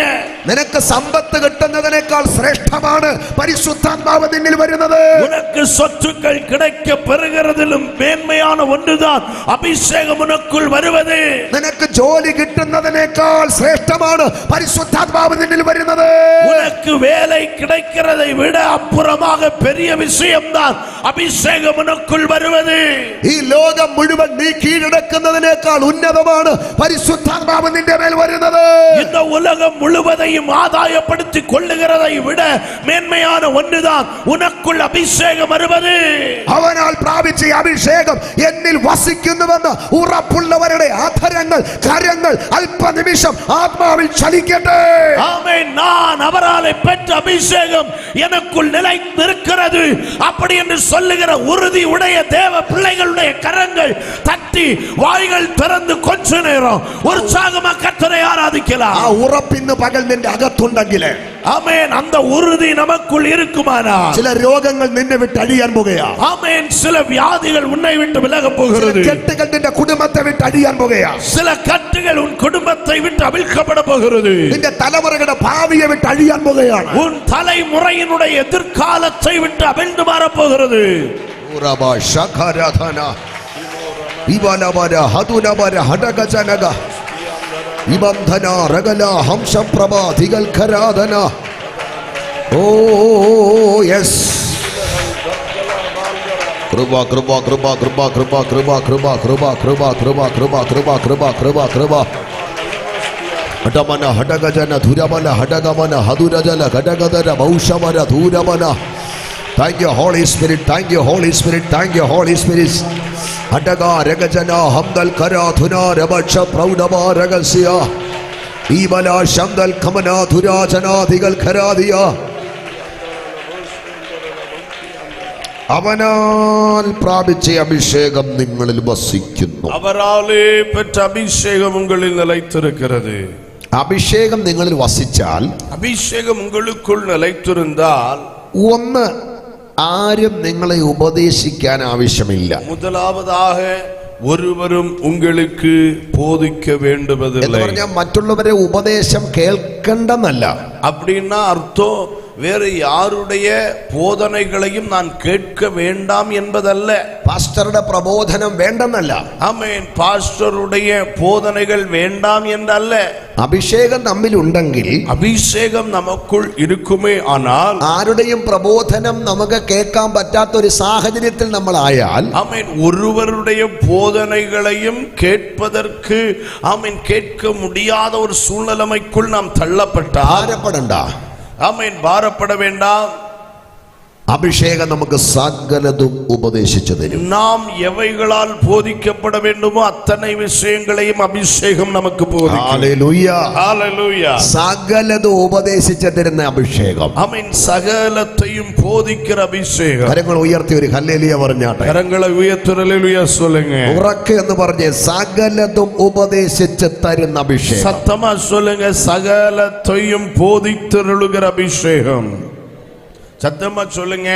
നിനക്ക് സമ്പത്ത് കിട്ടുന്നതിനേക്കാൾ ശ്രേഷ്ഠമാണ് പരിശുദ്ധാത്മാവ് നിന്നിൽ വരുന്നത്. உனக்கு சொத்துக்கள் கிடைக்க பெறுகிறதிலும் மேன்மையான ஒன்றுதான் அபிஷேகம் உனக்குள் வருவது. നിനക്ക് ജോലി കിട്ടുന്നതിനേക്കാൾ ശ്രേഷ്ഠമാണ് പരിശുദ്ധാത്മാവ് നിന്നിൽ വരുന്നത്. உனக்கு வேலை கிடைக்கிறதை விட அப்புறமாக பெரிய விஷயம்தான் அபிஷேகம் உனக்குள் வருவது. ഈ ലോകം മുഴുവൻ നീ കീഴടക്കുന്നതിനേക്കാൾ ഉന്നതമാണ് പരിശുദ്ധാത്മാവ് നിന്റെ മേൽ വരുന്നത്. இந்த உலகம் முழுவதையும் ஆதாயப்படுத்திக் கொள்ளுகிறதை விட மேன்மையான ஒன்றுதான் உனக்குள் அபிஷேகம் வருவது. അവനാൽ പ്രാപിച്ച അഭിഷേകം എന്നിൽ വസിക്കുന്നുവെന്ന് ഉറപ്പുള്ളവരുടെ അധരങ്ങൾ കരങ്ങൾ അല്പനിമിഷം ആത്മാവിൽ ചലിക്കട്ടെ. ஆமென். நான் அவராலே பெற்ற அபிஷேகம் எனக்குள் நிலைத்திருக்கிறது அப்படி என்று சொல்லுகிற உறுதி உடைய தேவ பிள்ளைகளுடைய கரங்கள் தட்டி வாய்கள் திறந்து கொஞ்ச நேரம் உற்சாகமா கர்த்தரை ஆராதிக்கலாம். ആ ഉറപ്പിന്ന് പകൽ നിന്റെ അകത്തുണ്ടെങ്കിൽ ஆமென். அந்த உறுதி நமக்குள் இருக்குமானால் ചില രോഗങ്ങൾ നിന്നെ വിട്ട് അഴിയാൻ പോകുകയാണ്. ஆமென். சில வியாதிகள் உன்னை விட்டு விலக ചില போகிறது. കെട്ടുകൾ നിന്റെ കുടുംബത്തെ വിട്ട് അഴിയാൻ പോകുകയാണ്. சில கட்டுகள் உன் குடும்பத்தை விட்டு அவிழ்க்கப்பட போகிறது. നിന്റെ തലമുറകളുടെ ഭാവിയെ വിട്ട് അഴിയാൻ പോകുകയാണ്. உன் தலைமுறையினுடைய எதிர்காலத்தை விட்டு அவிழ்ந்து மாறப் போகிறது. ഇബന്ധന രഗല ഹംസപ്രഭാതികൾ ഖരാധന. Oh yes. കൃപ കൃപ കൃപ കൃപ കൃപ കൃപ കൃപ കൃപ കൃപ കൃപ കൃപ കൃപ കൃപ കൃപ കൃപ ഹടമന ഹടഗജന ധുരമന ഹടഗമന ഹതുരജല ഘടഗദര ഭൗഷമന ധൂരമന. Thank you Holy Spirit, thank you Holy Spirit, thank you Holy Spirit. ഹടഗ രഗജന ഹംദൽ കരാധുന രവക്ഷ പ്രൗഢമ രഗസ്യ ഈബല ശംദൽ ഖമന ധുരാജനാധികൾ ഖരാദിയ. അവനാൽ പ്രാപിച്ച അഭിഷേകം നിങ്ങളിൽ വസിക്കുന്നു. அவராலே பெற்ற அபிஷேகம் உங்களில் நிலைத்திருக்கிறது. അഭിഷേകം നിങ്ങളിൽ വസിച്ചാൽ, அபிஷேகம் உங்களுக்குள் நிலைத்திருந்தால் ഒന്ന്, ആരും നിങ്ങളെ ഉപദേശിക്കാൻ ആവശ്യമില്ല. முதலாவதாக ஒருவரும் உங்களுக்கு போதிக்க എന്ന് வேண்டுவதில்லை. പറഞ്ഞാൽ മറ്റുള്ളവരെ ഉപദേശം കേൾക്കണ്ടെന്നല്ല. அப்படின்னா அர்த்தம் வேறு யாருடைய போதனைகளையும் நான் கேட்க வேண்டாம் என்பதல்ல. പാസ്റ്ററുടെ പ്രബോധനം വേണ്ടെന്നല്ല. ஆமென். பாஸ்டருடைய போதனைகள் வேண்டாம் என்றல்ல. അഭിഷേകം നമ്മിലുണ്ടെങ്കിൽ, அபிஷேகம் நமக்குள் இருக்குமே ஆனால், ആരുടെയും പ്രബോധനം നമുക്ക് കേൾക്കാൻ പറ്റാത്ത ഒരു സാഹചര്യത്തിൽ നമ്മൾ ആയാൽ, ஆமென், ஒருவருடைய போதனைகளையும் கேட்பதற்கு ஆமென் கேட்க முடியாத ஒரு சூழ்நிலைக்குள் நாம் தள்ளப்பட்டால் ഭാരപ്പെടണ്ട. ஆமென் பாரப்பட வேண்டாம். അഭിഷേകം നമുക്ക് സകലതും ഉപദേശിച്ചു തരും. நாம் எவைகளால் போதிக்கப்பட வேண்டுமோ அத்தனை விஷயங்களையும் அபிஷேகம் நமக்கு போதிக்கும். ഹല്ലേലൂയ. ஹalleluya. സകലതും ഉപദേശിച്ചു തരുന്ന അഭിഷേകം. ஆமென். சகலத்தையும் போதிக்கிற அபிஷேகம். കരങ്ങൾ ഉയർത്തി ഒരു ഹല്ലേലൂയ പറഞ്ഞാട്ടെ. கரங்களை உயர்த்தி ஹalleluya சொல்லுங்க. ഉറക്കെ എന്ന് പറഞ്ഞേ, സകലതും ഉപദേശിച്ചു തരുന്ന അഭിഷേകം. சத்தமா சொல்லுங்க. சகலத்தையும் போதித்தருளுகிற அபிஷேகம். சத்தமா சொல்லுங்க.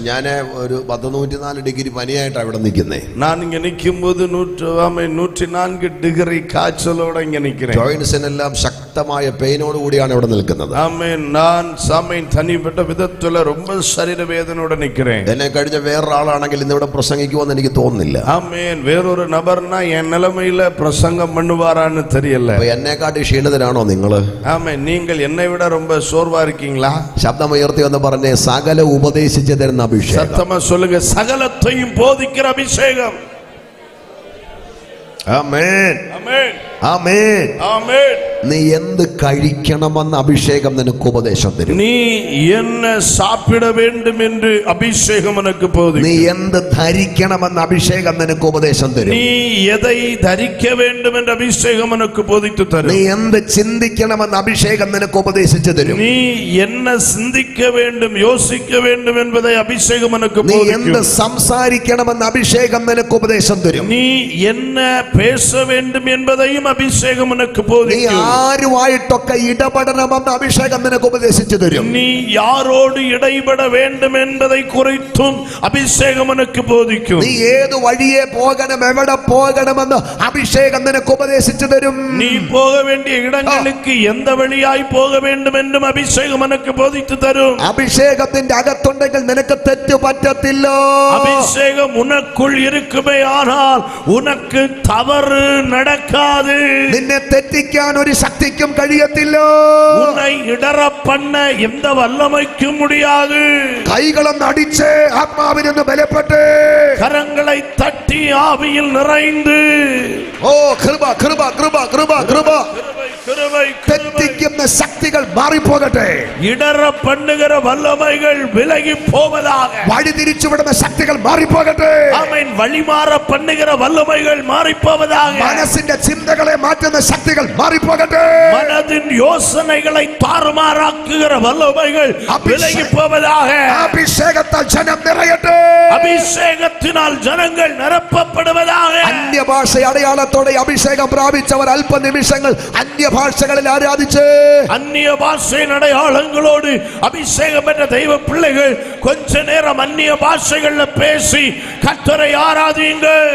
ഞാൻ ഒരു 104 ഡിഗ്രി പനിയായിട്ടാണ് ഇവിടെ നിൽക്കുന്നേ. நான் இங்க நிக்கும் போது 104 டிகிரி காய்ச்சலோட இங்க நிக்கிறேன். ജോയിന്റ്സിനെല്ലാം ശക്തമായ പെയിനോട് കൂടിയാണ് ഇവിടെ നിൽക്കുന്നത്. ஆமென். நான் சாமேன் தனிப்பட்ட விதத்துல ரொம்ப சரீர வேதனையோட நிக்கிறேன். എന്നെ കഴിഞ്ഞ വേറൊരാളാണെങ്കിൽ ഇന്നിവിടെ പ്രസംഗിക്കുമെന്ന് എനിക്ക് തോന്നുന്നില്ല. ஆமென். வேறொரு நபர்னா என் நிலைமையில பிரசங்கம் பண்ணுவாரான்னு தெரியல. എന്നെക്കാട്ടി ക്ഷീണിതരാണോ നിങ്ങള്? ஆமென். நீங்கள் என்னை விட ரொம்ப சோர்வா இருக்கீங்களா? ശബ്ദമുയർത്തി വന്ന് പറഞ്ഞേ, സകല ഉപദേശിച്ചു തരുന്ന അഭിഷേകം. சத்தமா சொல்லுங்க. சகலத்தையும் போதிக்கிற அபிஷேகம். ആമേൻ. ஆமென். ആമേൻ. ஆமென். നീ എന്ത് കഴിക്കണമെന്ന് അഭിഷേകം നിനക്ക് ഉപദേശം തരും. நீ என்ன சாப்பிட வேண்டும் என்று அபிஷேகம் உனக்கு போதிக்கும். നീ എന്ത് ധരിക്കണമെന്ന് അഭിഷേകം നിനക്ക് ഉപദേശം തരും. நீ எதை தரிக்க வேண்டும் என்று அபிஷேகம் உனக்கு போதித்து നീ தரும். എന്ത് ചിന്തിക്കണമെന്ന് അഭിഷേകം നിനക്ക് ഉപദേശിച്ചു തരും. நீ என்ன சிந்திக்க வேண்டும் யோசிக்க வேண்டும் என்பதை அபிஷேகம் உனக்கு നീ എന്ത് போதிக்கும். സംസാരിക്കണമെന്ന് അഭിഷേകം നിനക്ക് ഉപദേശം തരും. நீ என்ன பேச வேண்டும் என்பதையும் அபிஷேகம் உனக்கு നീ போதிக்கும். ആരുമായിട്ടൊക്കെ ഇടപെടണമെന്ന് അഭിഷേകം നിനക്ക് ഉപദേശിച്ചു തരും. நீ யாரோடு இடைபட வேண்டும் என்பதை குறித்தும் அபிஷேகம் உனக்கு போதிக்கும். നീ ഏത് വഴിയെ പോകണം, എവിടെ പോകണമെന്ന് അഭിഷേകം നിനക്ക് ഉപദേശിച്ചു തരും. நீ போக வேண்டிய இடங்களுக்கு எந்த வழியாய் போக வேண்டும் என்றும் அபிஷேகம் உனக்கு போதித்து தரும். അഭിഷേകത്തിന്റെ അകത്തുണ്ടെങ്കിൽ നിനക്ക് തെറ്റ് പറ്റത്തില്ല. அபிஷேகம் உனக்குள் இருக்குமே ஆனால் உனக்கு தவறு நடக்காது. നിന്നെ തെറ്റിക്കാൻ ഒരു ശക്തിക്കും കഴിയത്തില്ല. உன்னை இடற பண்ண எந்த வல்லமைக்கும் முடியாது. കൈകളൊന്ന് അടിച്ച് ആത്മാവിനൊന്ന് ബലപ്പെട്ട് கரங்களை தட்டி ஆவியில் நிறைந்து ഓ കൃപ കൃപ കൃപ കൃപ കൃപ கிருபை തെറ്റിക്കുന്ന ശക്തികൾ മാറിപ്പോകട്ടെ. இடற பண்ணுகிற வல்லமைகள் விலகி போவதாக. വഴി തിരിച്ചുവിടുന്ന ശക്തികൾ മാറിപ്പോകട്ടെ. ஆமென். வழிமாற பண்ணுகிற வல்லமைகள் மாறி போவதாக. മനസ്സിന്റെ ചിന്തകളെ മാറ്റുന്ന ശക്തികൾ മാറിപ്പോകട്ടെ. மனதின் யோசனைகளை தாறுமாறாக்குகிற வல்லமைகள் விலகி போவதாக. അഭിഷേകത്താൽ ജനം നിറയട്ടെ. அபிஷேகத்தினால் ஜனங்கள் நிரப்பப்படுவதாக. അന്യഭാഷ അടയാളത്തോടെ അഭിഷേകം പ്രാപിച്ചവർ അല്പനിമിഷങ്ങൾ അന്യഭാഷകളിൽ ആരാധിച്ച് அந்நிய பாஷை அடையாளங்களோடு அபிஷேகம் பெற்ற தெய்வ பிள்ளைகள் கொஞ்ச நேரம் அந்நிய பாஷைகள்ல பேசி கர்த்தரை ஆராதியுங்கள்.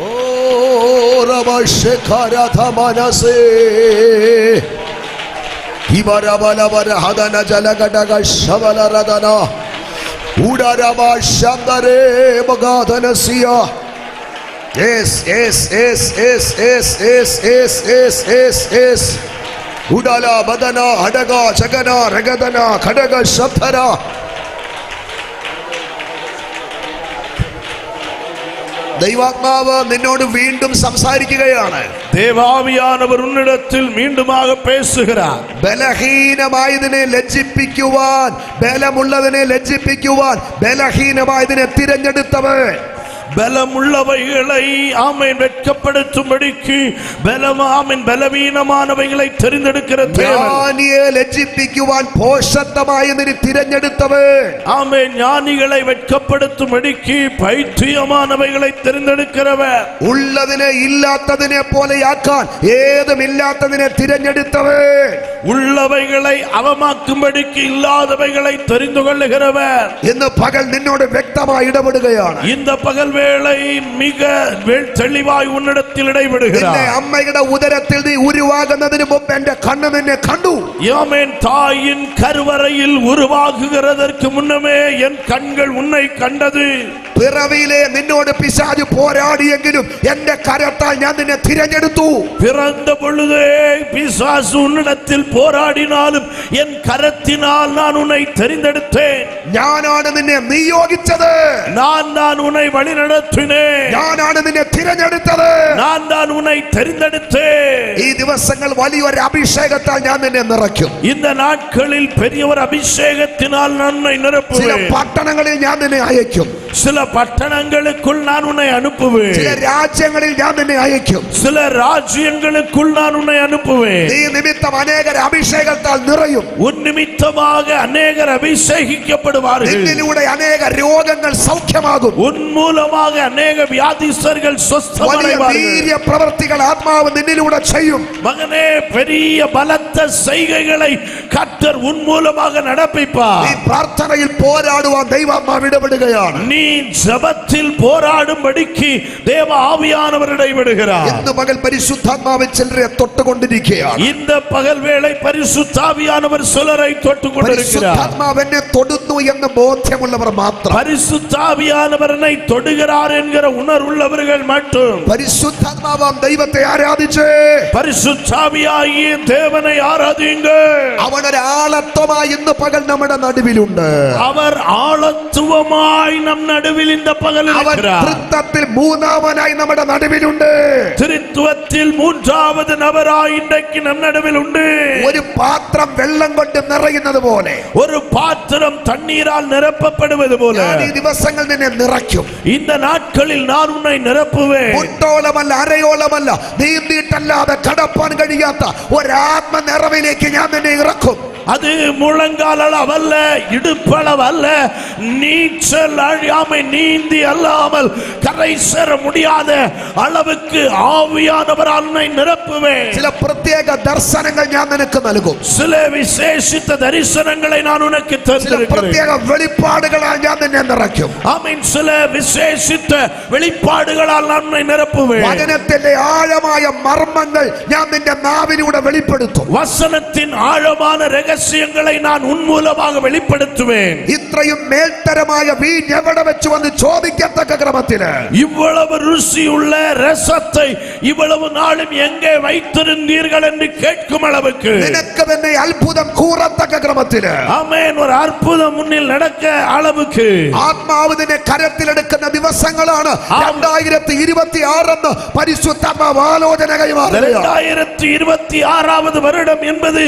ഓ രവശേഖരധമനസേ ഇവരബലവര ഹദന ജലഘടക ശബലരദന ഉടരവ ശന്തരേ മഗാധനസിയ yes yes yes yes yes yes yes yes yes yes ഉടല ബദന ഹടക ജഗന രഗദന ഘടക ശബ്ദര. ദൈവാത്മാവ് നിന്നോട് വീണ്ടും സംസാരിക്കുകയാണ്. தேவாவியானவர் உன்னிடத்தில் மீண்டுமாக பேசுகிறார். ബലഹീനമായതിനെ ലജ്ജിപ്പിക്കുവാൻ, ബലമുള്ളതിനെ ലജ്ജിപ്പിക്കുവാൻ ബലഹീനമായതിനെ തിരഞ്ഞെടുത്തവൻ, பலமுள்ளவைகளை ஆமென் வெட்கப்படுத்தும்படிக்கு பலவீனமானவைகளை தெரிந்தெடுக்கிற தேவன். ஞானிയെ ലജ്ജിപ്പിക്കുവാൻ ഭോഷത്വമായതിനെ തിരഞ്ഞെടുത്തവൻ, ஆமென். ஞானிகளை வெட்கப்படுத்தும்படிக்கு பைத்தியமானவைகளை தெரிந்தெடுக்கிறவர். ഉള്ളതിനെ ഇല്ലാത്തതിനെ പോലെയാക്കാൻ ഏതുമില്ലാത്തതിനെ തിരഞ്ഞെടുത്തവൻ, உள்ளவைகளை அவமாக்கும்படிக்கு இல்லாதவைகளை தெரிந்து கொள்ளுகிறவர். ഇന്ന് പകൽ നിന്നോട് വ്യക്തമായി ഇടപെടുകയാണ്. இந்த பகல் வேளை மிக தெளிவாய் உன்னிடத்தில் നിന്റെ இடைபெடுகிறார். അമ്മയുടെ ഉദരത്തിൽ നീ ഉരുവാകുന്നതിന് മുമ്പ് എന്റെ കണ്ണ് നിന്നെ കണ്ടു. ஆமென். தாயின் கருவறையில் உருவாகுகிறதற்கு முன்னமே என் கண்கள் உன்னை கண்டது. പിറവിയിലെ നിന്നോട് പിശാച് പോരാടിയെങ്കിലും എന്റെ കരത്താൽ ഞാൻ നിന്നെ തിരഞ്ഞെടുത്തു. பிறந்த பொழுதே பிசாசு உன்னிடத்தில் போராடினாலும் என் கரத்தினால் நான் உன்னை தெரிந்தெடுத்தேன். ഞാനാണ് നിന്നെ നിയോഗിച്ചത്. நான் தான் உன்னை வழிநடத்தினேன். ഞാനാണ് നിന്നെ തിരഞ്ഞെടുത്തത്. நான் தான் உன்னை தெரிந்தெடுத்தேன். ഈ ദിവസങ്ങൾ വലിയൊരു അഭിഷേകത്താൽ ഞാൻ നിന്നെ നിറയ്ക്കും. இந்த நாட்களில் பெரிய ஒரு அபிஷேகத்தினால் நன்மை ചില நிரப்புவேன். പട്ടണങ്ങളിൽ ഞാൻ നിന്നെ അയക്കും. சில பட்டணங்களுக்குள் நான் உன்னை அனுப்புவேன். ചില രാജ്യങ്ങളിൽ ഞാൻ നിന്നെ അയക്കും. சில ராஜ்யங்களுக்குள் நான் உன்னை அனுப்புவேன். നീ നിമിത്തം അനേകർ അഭിഷേകത്താൽ നിറയും. உன் நிமித்தமாக அநேகர் அபிஷேகிக்கப்படுவார்கள். നിന്നിലൂടെ അനേക രോഗങ്ങൾ സൗഖ്യമാകും. உன் மூலமாக அநேக வியாதிஸ்தர்கள் വലിയ സ്വസ്ഥമാകുவார்கள். വീര്യ പ്രവർത്തികൾ ആത്മാവ് നിന്നിലൂടെ ചെയ്യും. மகனே, பெரிய பலத்த செய்கைகளை கர்த்தர் உன் மூலமாக നീ நடப்பிப்பார். പ്രാർത്ഥനയിൽ പോരാടുവാൻ ദൈവാത്മാവ് ഇടപെടുകയാണ്. நீ ஜெபத்தில் போராடும்படிக்கு தேவ ஆவியானவர் இடைவிடுகிறார். ഇന്ന് പകൽ പരിശുദ്ധാത്മാവ് ചിലരെ തൊട്ടുകൊണ്ടിരിക്കുകയാണ്. இந்த பகல் வேளை பரிசுத்த ஆவியானவர் சிலரை தொட்டுக்கொண்டிருக்கிறார். പരിശുദ്ധാത്മാവ് എന്നെ തൊടുന്നു എന്ന് ബോധ്യമുള്ളവർ മാത്രം, பரிசுத்த ஆவியானவர் என்னை தொடுகிறார் என்கிற உணர்வுள்ளவர்கள் மட்டும் പരിശുദ്ധാത്മാവാം ദൈവത്തെ ആരാധിച്ച് பரிசுத்த ஆவியாகிய தேவனை ஆராதியுங்கள். അവൻ ഒരു ആളത്വമായി ഇന്ന് പകൽ നമ്മുടെ നടുവിലുണ്ട്. அவர் ஆளத்துவமாய் நம் நடுவில் இந்த பகல் അവൻ இருக்கிறார். തൃത്വത്തിൽ മൂന്നാമനായി നമ്മുടെ നടുവിലുണ്ട്. திருத்துவத்தில் மூன்றாவது நபராய் இன்றைக்கு நம் நடுவில் உண்டு. ഒരു പാത്രം വെള്ളം കൊണ്ട് നിറയുന്നത് പോലെ ஒரு பாத்திரம் தண்ணீரால் நிரப்பப்படுவது போல ഞാൻ ഈ ദിവസങ്ങൾ നിന്നെ നിറയ്ക്കും. இந்த நாட்களில் நான் உன்னை நிரப்புவேன். മുട്ടോളമല്ല, അരയോളമല്ല, നീന്തിയിട്ടല്ലാതെ കടപ്പാൻ കഴിയാത്ത ഒരാത്മ നിറവിലേക്ക് ഞാൻ നിന്നെ ഇറക്കും. அது முழங்கால் அளவல்ல, இடுப்பளவல்ல, நீச்சல் அழியாமை நீந்தி அல்லாமல் கரை சேர முடியாத அளவுக்கு ஆவியானவரால் உன்னை நிரப்புவேன். ചില പ്രത്യേക ദർശനങ്ങൾ ഞാൻ നിനക്ക് നൽകും. சில விசேஷித்த தரிசனங்களை நான் உனக்கு ചില தந்திருக்கிறேன். പ്രത്യേക വെളിപ്പാടുകളാൽ ഞാൻ നിന്നെ നിറയ്ക്കും. ஆமென். சில விசேஷித்த வெளிப்பாடுகளால் நான் உன்னை நிரப்புவேன். വചനത്തിന്റെ ആഴമായ മർമ്മങ്ങൾ ഞാൻ നിന്റെ നാവിലൂടെ വെളിപ്പെടുത്തും. வசனத்தின் ஆழமான ரகசியங்களை நான் உன் மூலமாக வெளிப்படுத்துவேன். ഇത്രയും മേൽത്തരമായ വീഞ്ഞ് എവിടെ വെച്ച് വന്ന് ചോദിക്കത്തക്ക ക്രമത്തില്, இவ்வளவு ருசியுள்ள ரசத்தை இவ்வளவு நாளும் எங்கே வைத்திருந்தீர்கள் என்று கேட்கும் அளவுக்கு നിനക്ക് തന്നെ അത്ഭുതം കൂറത്തക്ക ക്രമത്തില്, ஆமென், ஒரு அற்புதம் முன்னில் நடக்க அளவுக்கு ആത്മാവ് നിന്നെ കരത്തിലെടുക്കുന്ന ദിവസങ്ങളാണ് 2026 എന്ന് പരിശുദ്ധാത്മാവ് ആലോചന കൈമാറുകയാണ്. 2026வது வருடம் என்பது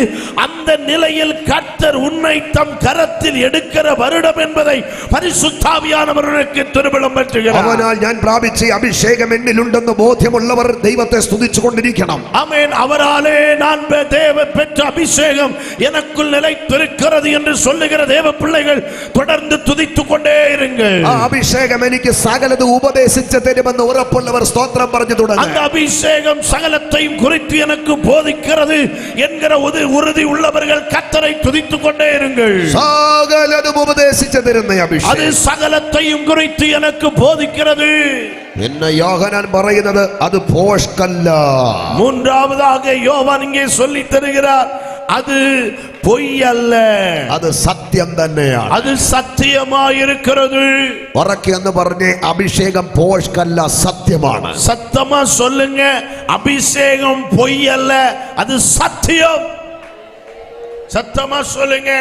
அந்த நிலையில் கர்த்தர் உன்னை தம் கரத்தில் எடுக்கிற வருடம் என்பதை பரிசுத்த ஆவியானவருக்கு திருவிழம் பெற்றுகிறார். അവനാൽ ഞാൻ പ്രാപിച്ച അഭിഷേകം എന്നിലുണ്ടെന്ന് ബോധ്യമുള്ളവർ ദൈവത്തെ സ്തുതിച്ചുകൊണ്ടിരിക്കണം. ஆமென். அவராலே நான் தேவ பெற்ற அபிஷேகம் எனக்குள் நிலைத்திருக்கிறது என்று சொல்லுகிற தேவ பிள்ளைகள் தொடர்ந்து துதித்துக் கொண்டே இருங்கள். ആ അഭിഷേകം എനിക്ക് സകലത് ഉപദേശിച്ചു തരുമെന്ന് ഉറപ്പുള്ളവർ സ്തോത്രം പറഞ്ഞു തുടങ്ങും. அந்த அபிஷேகம் சகலத்தையும் குறித்து எனக்கு போதிக்கிறது என்கிற உறுதி உள்ளவர்கள் கர்த்தரை துதித்துக் கொண்டே இருங்கள். സകലതും ഉപദേശിച്ചു തരുന്ന அது അഭിഷേകം சகலத்தையும் குறித்து எனக்கு போதிக்கிறது. എന്നെ യോഹന്നാൻ പറയുന്നത് അത് ഭോഷ്കല്ല. மூன்றாவதாக யோவான் இங்கே சொல்லி தருகிறார், அது பொய் அல்ல, അത് സത്യം തന്നെയാണ്. அது சத்தியமாயிருக்கிறது. ഉറക്കെ എന്ന് പറഞ്ഞേ, അഭിഷേകം ഭോഷ്കല്ല, സത്യമാണ്. சத்தமா சொல்லுங்க, அபிஷேகம் பொய் அல்ல, அது சத்தியம். சத்தமா சொல்லுங்க.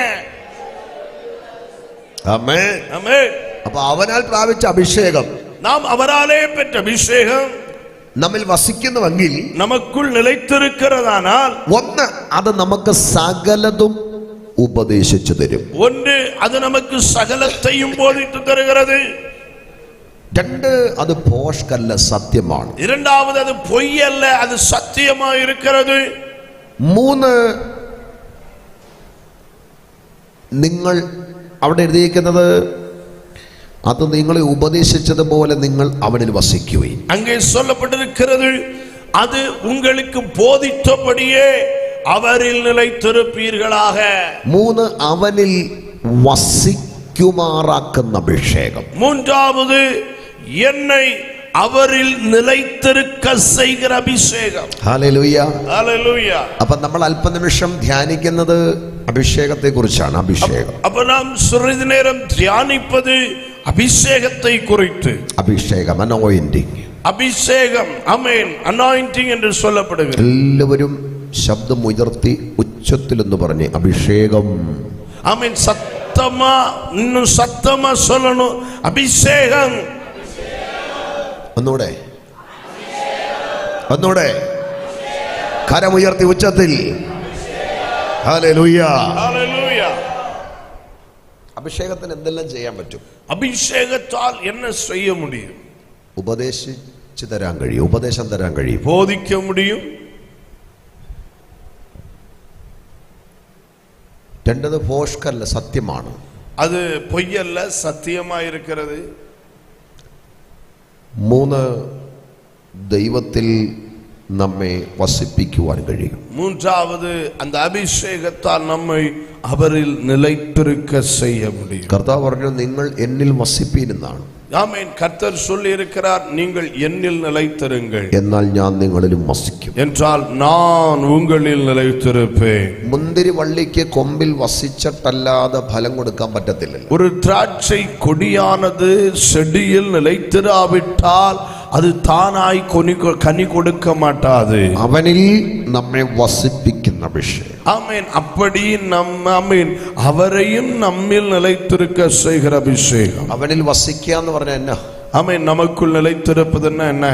ആമേൻ. ஆமென். അപ്പൊ അവനാൽ പ്രാപിച്ച അഭിഷേകം நாம் அவராலே பெற்ற அபிஷேகம் നമ്മിൽ വസിക്കുന്നുവെങ്കിൽ, நமக்குள் நிலைத்திருக்கிறதானால், ഒന്ന്, അത് നമുക്ക് സകലതും ഉപദേശിച്ചു തരും. ஒன்று, அது நமக்கு சகலத்தையும் போதித்து தருகிறது. രണ്ട്, അത് ഭോഷ്കല്ല, സത്യമാണ്. இரண்டாவது, அது பொய் அல்ல, அது சத்தியமா இருக்கிறது. മൂന്ന്, നിങ്ങൾ അവിടെ എഴുതിയിരിക്കുന്നത്, അത് നിങ്ങളെ ഉപദേശിച്ചതുപോലെ നിങ്ങൾ അവനിൽ വസിക്കുകയും. அங்கே சொல்லப்பட்டிருக்கிறது, அது உங்களுக்கு போதித்தபடியே அவரில் நிலைத்திருப்பீர்களாக. മൂന്ന്, അവനിൽ വസിക്കുമാറാക്കുന്ന അഭിഷേകം. மூன்றாவது, என்னை அவரில் நிலைத்திருக்க செய்கிற அபிஷேகம். ഹല്ലേലൂയ. ஹல்லேலூயா. അപ്പൊ നമ്മൾ അല്പനിമിഷം ധ്യാനിക്കുന്നത് അഭിഷേകത്തെ കുറിച്ചാണ്. അഭിഷേകം, அப்ப நாம் சிறிது நேரம் தியானிப்பது அபிஷேகத்தை குறித்து. അഭിഷേകം, അനോയിന്റിങ്. அபிஷேகம், ஆமென், அனாயிண்டிங் என்று சொல்லப்படுகிறது. എല്ലാവരും ശബ്ദം ഉയർത്തി ഉച്ചത്തിലെന്ന് പറഞ്ഞ് അഭിഷേകം. ஆமென். சத்தமா, இன்னும் சத்தமா சொல்லணும், அபிஷேகம். ഒന്നൂടെ, ഒന്നൂടെ കരമുയർത്തി ഉച്ചത്തിൽ. ഹല്ലേലൂയ. ஹல்லேலூயா. അഭിഷേകത്തിന് എന്തെല്ലാം ചെയ്യാൻ പറ്റും? அபிஷேகத்தால் என்ன செய்ய முடியும்? ഉപദേശിച്ചു തരാൻ കഴിയും, ഉപദേശം തരാൻ കഴിയും, போதிக்க முடியும். രണ്ടത് ഭോഷ്കല്ല, സത്യമാണ്. அது பொய்யல்ல, சத்தியமா இருக்கிறது. മൂന്ന്, ദൈവത്തിൽ നമ്മെ വസിപ്പിക്കുവാൻ കഴിയും. மூன்றாவது, அந்த அபிஷேகத்தால் நம்மை அவரில் நிலைத்திருக்க செய்ய முடியும். കർത്താവ് പറഞ്ഞു, നിങ്ങൾ എന്നിൽ വസിപ്പീൻ എന്നാണ്. ஆமென். கர்த்தர் சொல்லி இருக்கிறார், நீங்கள் என்னில் நிலைத்திருங்கள், എന്നാൽ ഞാൻ നിങ്ങളിലും വസിക്കും. என்றால் நான் உங்களில் நிலைத்திருப்பேன். മുന്തിരി വള്ളിക്ക് കൊമ്പിൽ വസിച്ചിട്ടല്ലാതെ ഫലം കൊടുക്കാൻ പറ്റത്തില്ലല്ലോ. ஒரு திராட்சை கொடியானது செடியில் நிலைத்திராவிட்டால் அது தானாய் கனி கொடுக்க மாட்டாது. അവനിൽ നമ്മെ വസിപ്പിക്കുന്ന അഭിഷേകം. ஆமென். அப்படி ஆமென், அவரையும் நம்மில் நிலைத்திருக்க செய்கிற அபிஷேகம். അവനിൽ വസിക്കുക എന്ന് പറഞ്ഞാൽ എന്നാ? ஆமென். நமக்குள் நிலைத்திருப்பதுன்னா என்ன?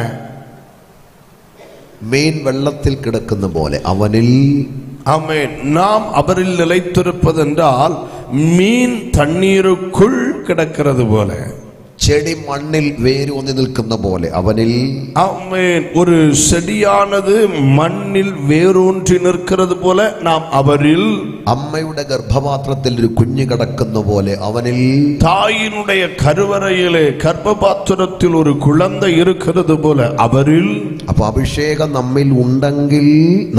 മീൻ വെള്ളത്തിൽ കിടക്കുന്ന പോലെ അവനിൽ. ஆமென். நாம் அவரில் நிலைத்திருப்பதென்றால் மீன் தண்ணீருக்குள் கிடக்கிறது போல, ചെടി മണ്ണിൽ വേരൂന്നി നിൽക്കുന്ന പോലെ അവനിൽ. ஆமென். ஒரு செடியானது மண்ணில் வேரூன்றி நிற்கிறது போல நாம் அவரில். അമ്മയുടെ ഗർഭപാത്രത്തിൽ ഒരു കുഞ്ഞ് കിടക്കുന്ന പോലെ അവനിൽ. தாயினுடைய கருவறையிலே கர்ப்பபாத்திரத்தில் ஒரு குழந்தை இருக்கிறது போல அவரில். അപ്പൊ അഭിഷേകം നമ്മിൽ ഉണ്ടെങ്കിൽ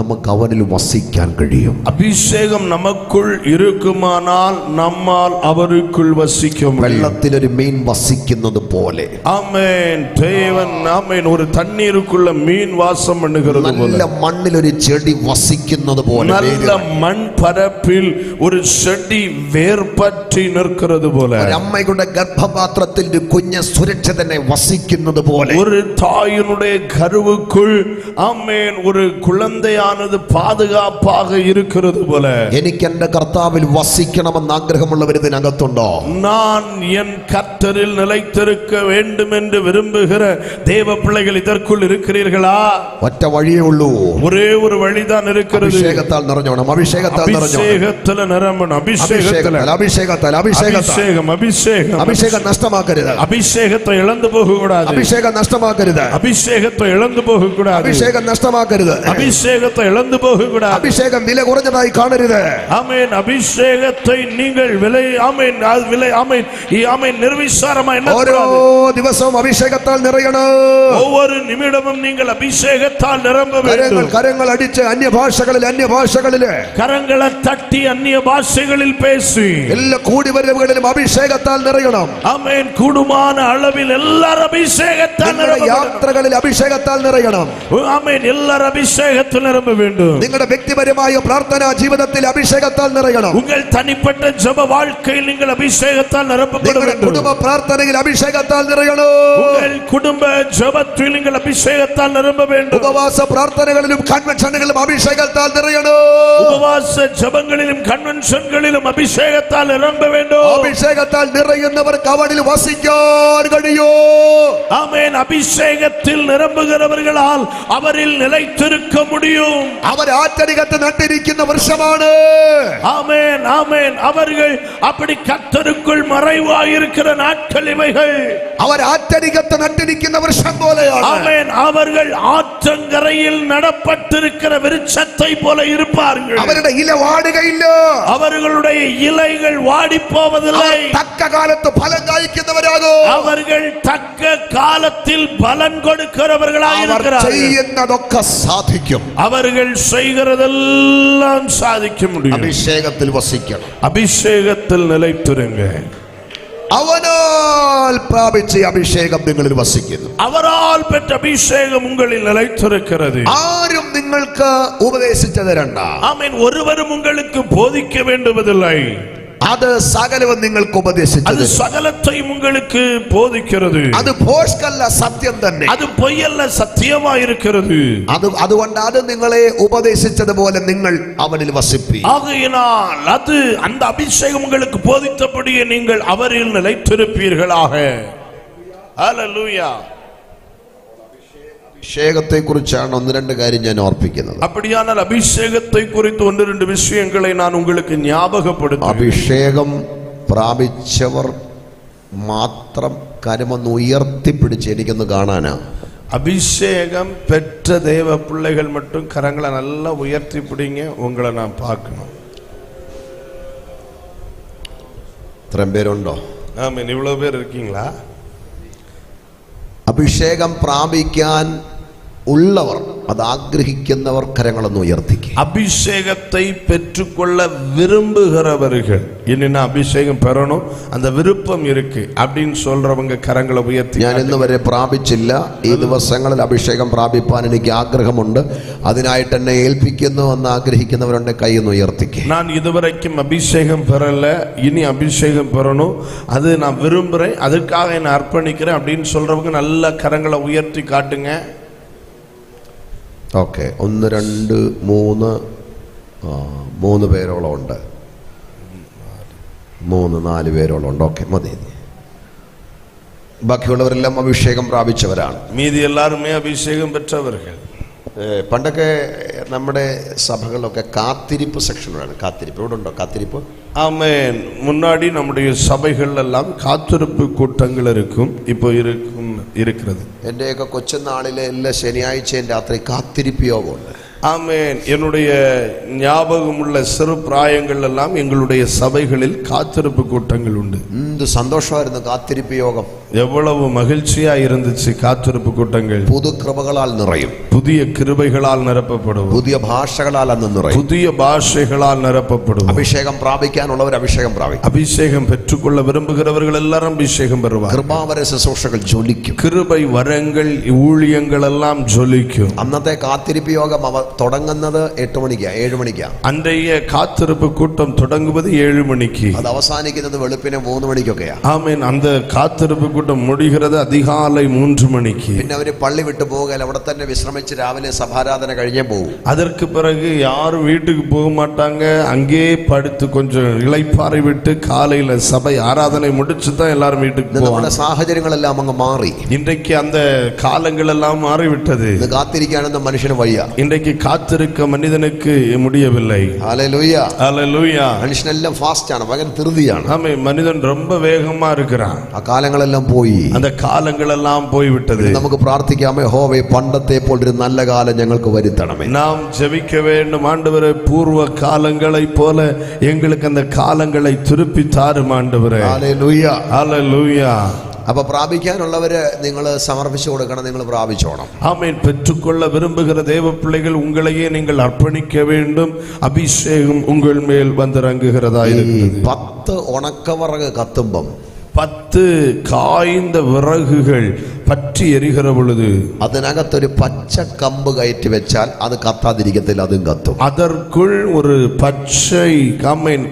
നമുക്ക് അവനിൽ വസിക്കാൻ കഴിയും. அபிஷேகம் நமக்குள் இருக்குமானால் நம்மால் அவருக்குள் வசிக்க முடியும். വെള്ളത്തിലൊരു മീൻ വസിക്കുന്നത് പോലെ. ஆமென். தேவன் ஆமென் ஒரு தண்ணீருக்குள்ள மீன் வாசம் பண்ணுகிறது போல, നല്ല മണ്ണിൽ ഒരു ചെടി വസിക്കുന്നത് പോലെ, நல்ல மண் பரப்பில் ஒரு செடி வேர்பற்றி நிற்கிறது போல, ഒരു അമ്മയുടെ ഗർഭപാത്രത്തിൽ ഒരു കുഞ്ഞ് സുരക്ഷിതനെ വസിക്കുന്നത് പോലെ, ஒரு தாயினுடைய கருவுக்குள் ஆமென் ஒரு குழந்தையானது பாதுகாப்பாக இருக்கிறது போல. എനിക്ക് എന്റെ കർത്താവിൽ വസിക്കണമെന്ന് ആഗ്രഹമുള്ളവർ ഇതിനകത്തുണ്ടോ? நான் என் கர்த்தரில் நிலைத்திருக்க வேண்டும் என்று விரும்புகிற தேவ பிள்ளைகள் இதற்குள் இருக்கிறீர்களா? ഒറ്റ വഴിയേ ഉള്ളൂ. ஒரே ஒரு வழிதான் இருக்கிறது. അഭിഷേകത്താൽ നിറഞ്ഞോണം. അഭിഷേകത്താൽ നിറഞ്ഞോണം. அபிஷேகத்தில் நிரம்பணும். അഭിഷേകത്താൽ അഭിഷേകത്താൽ அபிஷேகம் அபிஷேகம் അഭിഷേകം നഷ്ടമാക്കരുത്. அபிஷேகத்தை இழந்து போக கூடாது. അഭിഷേകം നഷ്ടമാക്കരുത്. அபிஷேகத்தை இழந்து போக கூடாது. അഭിഷേകം നഷ്ടമാക്കരുത്. அபிஷேகத்தை இழந்து போக கூடாது. അഭിഷേകം വില കുറഞ്ഞതായി കാണരുത്. ஆமென். அபிஷேகத்தை நீங்கள் விலை ஆமென் விலை ஆமென் ஆமென் நிர்விசாரமாய் ഓരോ ദിവസവും അഭിഷേകത്താൽ നിറയണം. ஒவ்வொரு நிமிடமும் நீங்கள் அபிஷேகத்தால் நிரம்ப வேண்டும். കരങ്ങൾ അടിച്ച് അന്യഭാഷകളിൽ கரங்களை தட்டி அந்நிய பாஷைகளில் பேசி എല്ലാ കൂടിവരവുകളിലും അഭിഷേകത്താൽ നിറയണം. ஆமென். கூடுமான அளவில் எல்லாரும் அபிஷேகத்தால் நிரம்ப வேண்டும். യാത്രകളിൽ അഭിഷേകത്താൽ നിറയണം. ஆமென். எல்லாரும் அபிஷேகத்தில் நிரம்ப வேண்டும். നിങ്ങളുടെ വ്യക്തിപരമായ പ്രാർത്ഥനാ ജീവിതത്തിൽ അഭിഷേകത്താൽ നിറയണം. உங்கள் தனிப்பட்ட ஜெப வாழ்க்கையில் நீங்கள் அபிஷேகத்தால் நிரப்பப்பட வேண்டும். കുടുംബ പ്രാർത്ഥനയിൽ അഭിഷേകത്താൽ നിറയണം. உங்கள் குடும்ப ஜெபத்தில் நீங்கள் அபிஷேகத்தால் நிரம்ப வேண்டும். ഉപവാസ പ്രാർത്ഥനകളിലും കൺവെൻഷനുകളിലും അഭിഷേകത്താൽ നിറയണം. உபவாச ஜெபங்களிலும் கன்வென்ஷன்களிலும் அபிஷேகத்தால் நிரம்ப வேண்டும். അഭിഷേകത്താൽ നിറയുന്നവർക്ക് അവനിൽ വസിക്കാൻ കഴിയും. ஆமென். அபிஷேகத்தில் நிரம்புகிறவர்களால் அவரில் நிலைத்திருக்க முடியும். അവർ ആറ്റരികത്ത് നട്ടിരിക്കുന്ന വൃക്ഷമാണ്. ஆமென் ஆமென். அவர்கள் அப்படி கர்த்தருக்குள் மறைவாயிருக்கிற நாட்கள் இவைகள். അവർ ആറ്റരികത്ത് നട്ടിരിക്കുന്ന വൃക്ഷം പോലെയാണ്. ஆமென். அவர்கள் ஆற்றங்கரையில் நடப்பட்டிருக்கிற விருட்சத்தை போல இருப்பார்கள். അവരുടെ ഇല വാടുകയില്ല. அவர்களுடைய இலைகள் வாடி போவதில்லை. തക്ക കാലത്ത് ഫലം കായ്ക്കുന്നവരാകും. அவர்கள் தக்க காலத்தில் பலன் கொடுக்கிறவர்களாக இருக்கிறார்கள். ചെയ്യുന്നതൊക്കെ സാധിക്കും. அவர்கள் செய்கிறதெல்லாம் சாதிக்க முடியும். അഭിഷേകത്തിൽ വസിക്കണം. அபிஷேகத்தில் நிலைத்திருங்க. അവനാൽ പ്രാപിച്ച അഭിഷേകം നിങ്ങളിൽ വസിക്കുന്നു. அவரால் பெற்ற அபிஷேகம் உங்களில் நிலைத்திருக்கிறது. ആരും നിങ്ങൾക്ക് ഉപദേശിച്ചു തരണ്ട. ஆமென். ஒருவரும் உங்களுக்கு போதிக்க வேண்டுவதில்லை. അത് സകലവും നിങ്ങൾക്ക് ഉപദേശിച്ചു. அது சகலத்தையும் உங்களுக்கு போதிக்கிறது. അത് ഭോഷ്കല്ല, സത്യം തന്നെ. அது பொய்യല്ല, சத்தியமாயிருக்கிறது. അതുകൊണ്ട് അത് നിങ്ങളെ ഉപദേശിച്ചതുപോലെ നിങ്ങൾ അവനിൽ വസിപ്പി. ஆகையினால் அது அந்த அபிஷேகம் உங்களுக்கு போதித்தபடியே நீங்கள் அவரில் நிலைத்திருப்பீர்களாக. ஹல்லேலூயா. അഭിഷേകത്തെ കുറിച്ചാണ് ഒന്ന് രണ്ട് കാര്യം ഞാൻ ഓർപ്പിക്കുന്നത്. அப்படியானால் அபிஷேகத்தை குறித்து ஒன்று ரெண்டு விஷயங்களை நான் உங்களுக்கு ஞாபகப்படுத்துகிறேன். അഭിഷേകം പ്രാപിച്ചവർ മാത്രം കരമൊന്ന് ഉയർത്തിപ്പിടിച്ച് എനിക്കൊന്ന് കാണാനാ. அபிஷேகம் பெற்ற தேவ பிள்ளைகள் மட்டும் கரங்களை நல்லா உயர்த்தி பிடிங்க, உங்களை நான் பார்க்கணும். ഇത്രയും പേരുണ്ടോ? ஆமென். இவ்வளவு பேர் இருக்கீங்களா? അഭിഷേകം പ്രാപിക്കാൻ ഉള്ളവർ അത് ആഗ്രഹിക്കുന്നവർ കരങ്ങളൊന്ന് ഉയർത്തിക്കുക. அபிஷேகத்தை பெற்றுக்கொள்ள விரும்புகிறவர்கள், என்னன்னா அபிஷேகம் பெறணும் அந்த விருப்பம் இருக்கு அப்படின்னு சொல்றவங்க கரங்களை உயர்த்தி. ഞാൻ ഇന്ന് വരെ പ്രാപിച്ചില്ല, ഈ ദിവസങ്ങളിൽ അഭിഷേകം പ്രാപിപ്പാൻ എനിക്ക് ആഗ്രഹമുണ്ട്, അതിനായിട്ട് എന്നെ ഏൽപ്പിക്കുന്നു എന്ന് ആഗ്രഹിക്കുന്നവരുടെ കൈ ഒന്ന് ഉയർത്തിക്കുക. நான் இதுவரைக்கும் அபிஷேகம் பெறல, இனி அபிஷேகம் பெறணும், அது நான் விரும்புறேன், அதுக்காக என்ன அர்ப்பணிக்கிறேன் அப்படின்னு சொல்றவங்க நல்ல கரங்களை உயர்த்தி காட்டுங்க. ഓക്കെ, 1 2 3 3 പേരോളം ഉണ്ട്, 3 4 പേരോളം ഉണ്ട്. ഓക്കെ, മതി. ബാക്കിയുള്ളവരെല്ലാം അഭിഷേകം പ്രാപിച്ചവരാണ്. மீதி எல்லாருமே அபிஷேகம் பெற்றவர்கள். പണ്ടൊക്കെ നമ്മുടെ സഭകളിലൊക്കെ കാത്തിരിപ്പ് സെക്ഷനാണ്. കാത്തിരിപ്പ് ഇവിടെ ഉണ്ടോ? കാത്തിരിപ്പ്. ஆமென். முன்னாடி நம்முடைய சபைகள் எல்லாம் காத்திருப்பு கூட்டங்கள் இருக்கும், இப்போ இருக்கிறது. എൻ്റെയൊക്കെ കൊച്ചുനാളിലെ എല്ലാ ശനിയാഴ്ചയും രാത്രി കാത്തിരിപ്പ് യോഗമുണ്ട്. ஆமென். என்னுடைய ஞாபகம் உள்ள சிறு பிராயங்கள் எல்லாம் எங்களுடைய சபைகளில் காத்திருப்பு கூட்டங்கள் உண்டு. എന്ത് സന്തോഷമായിരുന്നു കാത്തിരിപ്പ് യോഗം. எவ்வளவு மகிழ்ச்சியா இருந்துச்சு காத்திருப்பு கூட்டங்கள். പുതു കൃപകളാൽ നിറയും, புதிய கிருபைகளால் நிரப்பப்படும், പുതിയ ഭാഷകളാൽ അന്ന് നിറയും, புதிய பாஷைகளால் நிரப்பப்படும். അഭിഷേകം പ്രാപിക്കാനുള്ളവർ അഭിഷേകം പ്രാപിക്കും. அபிஷேகம் பெற்றுக்கொள்ள விரும்புகிறவர்கள் எல்லாரும் அபிஷேகம் பெறுவார். കൃപാവര ശുശ്രൂഷകൾ ജ്വലിക്കും, கிருபை வரங்கள் ஊழியங்கள் எல்லாம் ஜொலிக்கும். അന്നത്തെ കാത്തിരിപ്പ് യോഗം തുടങ്ങുന്നത് 8 മണിക്കാ 7 മണിക്കാ. அன்றைய காத்திருப்பு கூட்டம் தொடங்குவது 7 மணிக்கு, അത് അവസാനിക്കുന്നത് വെളുപ്പിനെ 3 മണിക്കൊക്കെയാ. ஆமென். அந்த காத்திருப்பு கூட்டம் முடிகிறது அதிகாலை 3 மணிக்கு. പിന്നെ അവര് പള്ളി വിട്ടു പോകാൻ അവിടെ തന്നെ വിശ്രമിച്ച് രാവിലെ സഭാരാധന കഴിഞ്ഞേ പോകും. அதற்கு பிறகு யாரும் வீட்டுக்கு போக மாட்டாங்க, அங்கே படுத்து கொஞ்சம் இளைப்பாறை விட்டு காலையில சபை ஆராதனை முடிச்சு தான் எல்லாரும் வீட்டுக்கு போவாங்க. നമ്മുടെ സാഹചര്യങ്ങളെല്ലാം അങ്ങ് മാറി. இன்றைக்கு அந்த காலங்கள் எல்லாம் மாறிவிட்டது. ഇത് കാത്തിരിക്കാനൊന്നും മനുഷ്യന് വയ്യ. இன்றைக்கு காத்திருக்க மனிதனுக்கு முடியவில்லை. ഹല്ലേലൂയ, ஹல்லேலூயா. മനുഷ്യനെല്ലാം ഫാസ്റ്റ് ആണ്, ഭയങ്കര ധൃതിയാണ്. ஆமென். மனிதன் ரொம்ப வேகமா இருக்கிறான். ആ കാലങ്ങളെല്ലാം പോയി, அந்த காலங்கள் எல்லாம் போய்விட்டது. നമുക്ക് പ്രാർത്ഥിക്കാമേ, യഹോവേ പണ്ടത്തെ പോലൊരു നല്ല കാലം ഞങ്ങൾക്ക് വരുത്തണമേ. நாம் ஜெபிக்க வேண்டும், ஆண்டவரே பூர்வ காலங்களை போல எங்களுக்கு அந்த காலங்களை திருப்பி தாரும் ஆண்டவரே. ഹല്ലേലൂയ, ஹல்லேலூயா. അപ്പൊ പ്രാപിക്കാനുള്ളവര് നിങ്ങൾ സമർപ്പിച്ചു കൊടുക്കണം, നിങ്ങൾ പ്രാപിച്ചോണം. ஆமென். பெற்றுக்கொள்ள விரும்புகிற தேவ பிள்ளைகள் உங்களையே நீங்கள் அர்ப்பணிக்க வேண்டும். அபிஷேகம் உங்கள் மேல் வந்திறங்குகிறதா இருக்கிறது. 10 ഉണക്കവിറക് കത്തുമ്പം 10 காய்ந்த விறகுகள் பற்றி எரிகிற பொழுது അതിനകത്തൊരു പച്ച കമ്പ് കയറ്റി വെച്ചാൽ അത് കത്താതിരിക്കത്തില്ല, അതും കത്തും. அதற்குள் ஒரு பச்சை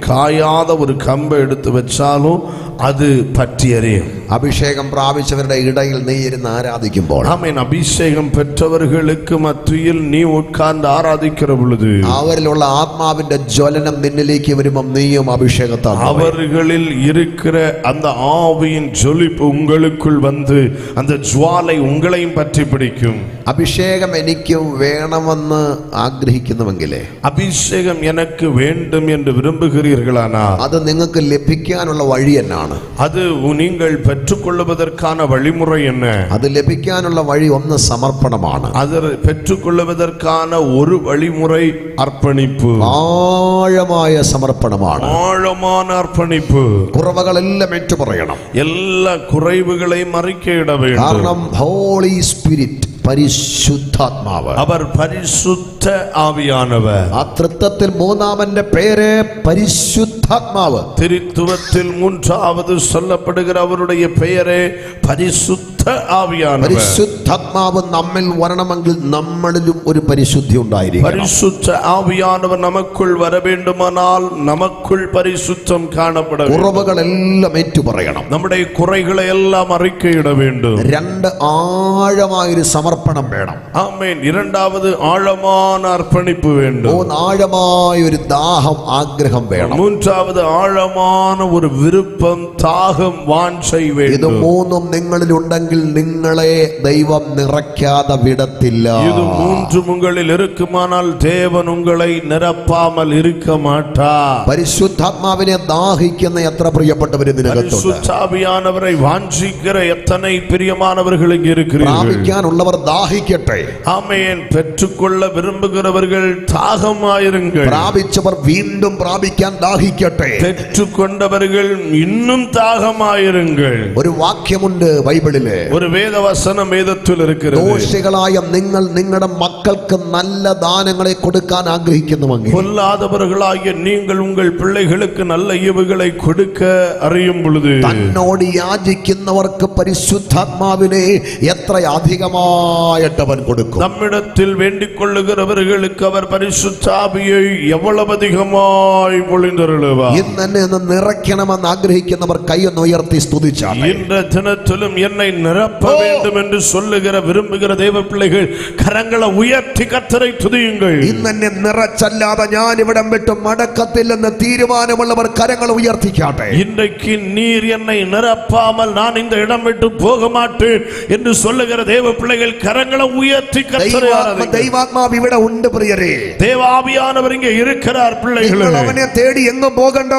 காயாத ஒரு கம்பை எடுத்து வச்சாலும் அது பற்றி எரியும். അഭിഷേകം പ്രാപിച്ചവരുടെ ഇടയിൽ നീ ഇരുന്ന് ആരാധിക്കുമ്പോൾ, ஆமென். அபிஷேகம் பெற்றவர்களுக்கு மத்தியில் நீ உட்கார்ந்து ஆராதிக்கிற பொழுது അവരിലുള്ള ആത്മാവിന്റെ ജ്വലനം നിന്നിലേക്ക് വരുമ്പോൾ നീയും അഭിഷേകത്താൽ அவர்களில் இருக்கிற அந்த ஆவியின் ஜொலிப்பு உங்களுக்குள் வந்து அந்த ஜுவாலை உங்களையும் பற்றி பிடிக்கும். അഭിഷേകം എനിക്കും വേണമെന്ന് ആഗ്രഹിക്കുന്നുവെങ്കിലേ, அபிஷேகம் எனக்கு வேண்டும் என்று விரும்புகிறீர்களானா അത് നിങ്ങൾക്ക് ലഭിക്കാനുള്ള വഴി എന്നാണ്? அது நீங்கள் பெற்றுக்கொள்வதற்கான வழிமுறை என்ன? അത് ലഭിക്കാനുള്ള വഴി ഒന്ന് സമർപ്പണമാണ്. அதை பெற்றுக்கொள்வதற்கான ஒரு வழிமுறை അർപ്പണിപ്പ്, ആഴമായ സമർപ്പണമാണ്. ആഴமான അർപ്പണിപ്പ്. കുറവുകളെല്ലാം ഏറ്റുപറയണം, എല്ലാ കുறைவுகளையும் அறிக்கையிட வேண்டும். കാരണം ഹോളി സ്പിരിറ്റ്, പരിശുദ്ധാത്മാവ്, அவர் பரிசுத்த ஆவியானவர். ആ തൃത്വത്തിൽ മൂന്നാമന്റെ പേര് പരിശുദ്ധാത്മാവ്. திரித்துவத்தில் மூன்றாவது சொல்லப்படுகிற அவருடைய பெயரே பரிசுத்த ஆவியானவர். പരിശുദ്ധാത്മാവ് നമ്മിൽ വരണമെങ്കിൽ നമ്മളിലും ഒരു പരിശുദ്ധി ഉണ്ടായിരിക്കണം. பரிசுத்த ஆவியானவர் நமக்குள் வர வேண்டுமானால் நமக்குள் பரிசுத்தம் காணப்பட வேண்டும். കുറവുകളെല്ലാം ഏറ്റുപറയണം, நம்முடைய குறைகளை எல்லாம் அறிக்கையிட வேண்டும். 2 ആഴമായൊരു സമർപ്പണം വേണം. ஆமென். இரண்டாவது ஆழமான அர்ப்பணிப்பு வேண்டும். 3 ആഴമായൊരു ദാഹം, ആഗ്രഹം വേണം. மூன்றாவது ஆழமான ஒரு விருப்பம், தாகம், வாஞ்சை ഇത് வேண்டும். 3ഉം നിങ്ങളിൽ ഉണ്ടെങ്കിൽ നിങ്ങളെ ദൈവം നിറയ്ക്കാതെ വിടത്തില്ല. இது மூன்றும் உங்களில் இருக்குமானால் தேவன் உங்களை நிரப்பாமல் இருக்க மாட்டார். പരിശുദ്ധാത്മാവിനെ ദാഹിക്കുന്ന എത്ര പ്രിയപ്പെട്ടവർ ഇതിനകത്തുണ്ട്? பரிசுத்த ஆவியானவரை வாஞ்சிக்கிற எத்தனை பிரியமானவர்கள் இங்கே இருக்கிறீர்கள். പ്രാപിക്കാനുള്ളവർ ദാഹിക്കട്ടെ. ആമേൻ. പെറ്റുകൊള്ള വിരുമ്പുகிறவர்கள் தாகமாயிருங்கள். പ്രാപിച്ചവർ വീണ്ടും പ്രാപിക്കാൻ ദാഹിക്കട്ടെ. பெற்றுக்கொண்டவர்கள் இன்னும் தாகமாயிருங்கள். ഒരു വാക്യമുണ്ട് ബൈബിളില്, ஒரு வேதவசனம் வேதத்தில் இருக்கிறது. ദോഷികളായ നിങ്ങൾ നിങ്ങളുടെ മക്കൾക്ക് നല്ല ദാനങ്ങളെ കൊടുക്കാൻ ആഗ്രഹിക്കുന്നുവെങ്കിൽ, பொல்லாதவர்களாகிய நீங்கள் உங்கள் பிள்ளைகளுக்கு நல்ல ஈவுகளை கொடுக்க அறியும் பொழுது, തന്നോട് യാചിക്കുന്നവർക്ക് പരിശുദ്ധാത്മാവിനെ എത്ര അധികമായിട്ട് അവൻ കൊടുക്കും. நம்மிடத்தில் வேண்டிக் கொள்ளுகிறவர்களுக்கு அவர் பரிசுத்த ஆவியை எவ்வளவு அதிகமாய் பொழிந்தருளுவார். ഇന്ന് എന്നെ ഒന്ന് നിറയ്ക്കണമെന്ന് ആഗ്രഹിക്കുന്നവർ കൈയൊന്ന് ഉയർത്തി സ്തുതിച്ചാൽ, இந்த தினத்திலும் என்னை நிரப்ப வேண்டும் என்று சொல்லுகிற விரும்புகிற தேவ பிள்ளைகள் கரங்களை உயர்த்தி கர்த்தரை துதியுங்கள். ഇന്ന് എന്നെ നിറച്ചല്ലാതെ ഞാൻ ഇവിടം വിട്ട് മടക്കത്തില്ലെന്ന് തീരുമാനമുള്ളവർ കരങ്ങൾ ഉയർത്തിക്കാട്ടെ. இன்றைக்கு நீர் என்னை நிரப்பாமல் நான் இந்த இடம் விட்டு போக மாட்டேன் என்று சொல்லுகிற தேவ பிள்ளைகள் கரங்களை உயர்த்தி கர்த்தரை ஆராதிங்கள். ദൈവാത്മാവ് ഇവിടെ ഉണ്ട് പ്രിയരേ. தேவாவியானவர் இங்கே இருக்கிறார் பிள்ளைகளே. അവനെ തേടി എങ്ങും പോകണ്ട.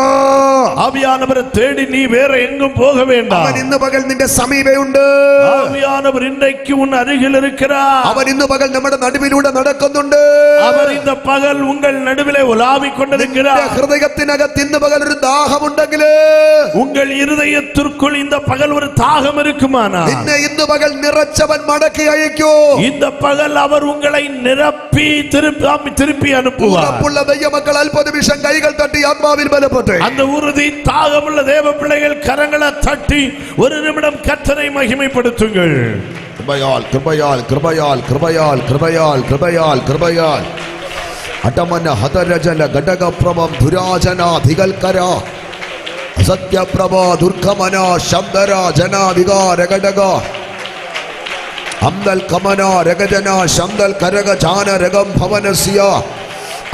ஆவியானவரை தேடி நீ வேற எங்கும் போக வேண்டாம். അവൻ ഇന്ന് പകൽ നിന്റെ സമീപമുണ്ട്. ஆவியானவர் இன்றைக்கு உன் அருகில் இருக்கிறார். അവൻ ഇന്ന് പകൽ നമ്മുടെ നടുവിലൂടെ നടക്കുന്നുണ്ട്. அவர் இந்த பகல் உங்கள் நடுவிலே உலாவிக் கொண்டிருக்கிறார். ഹൃദയത്തിനകത്ത് ഇന്ന് പകൽ ഒരു ദാഹമുണ്ടെങ്കിൽ, உங்கள் இருதயத்திற்குள் இந்த பகல் ஒரு தாகம் இருக்குமானால், നിന്നെ ഇന്ന് പകൽ നിറച്ചവൻ മടക്കി അയക്കൂ. இந்த பகல் அவர் உங்களை நிரப்பி திருப்பி அனுப்புவார். ഉറപ്പുള്ള ദൈവമക്കൾ അല്പനിമിഷം കൈകൾ തട്ടി ആത്മാവിൽ ബലപ്പെട്ട് அந்த உறுதி தாகமுள்ள தேவ பிள்ளைகள் கரங்களை தட்டி ஒரு நிமிடம் கர்த்தரை மகிமைப்படுத்துங்கள். കൃപയാൽ കൃപയാൽ കൃപയാൽ കൃപയാൽ കൃപയാൽ കൃപയാൽ കൃപയാൽ അടമന ഹതരജല ഘടകപ്രഭം ധുരാജനാധികൽക്കര അസത്യപ്രഭ ദുർഗമന ശബ്ദര ജനാധികാര ഘടക അംദൽ കമന രഗജന ശബ്ദൽ കരക ജാന രഗം ഭവനസ്യ.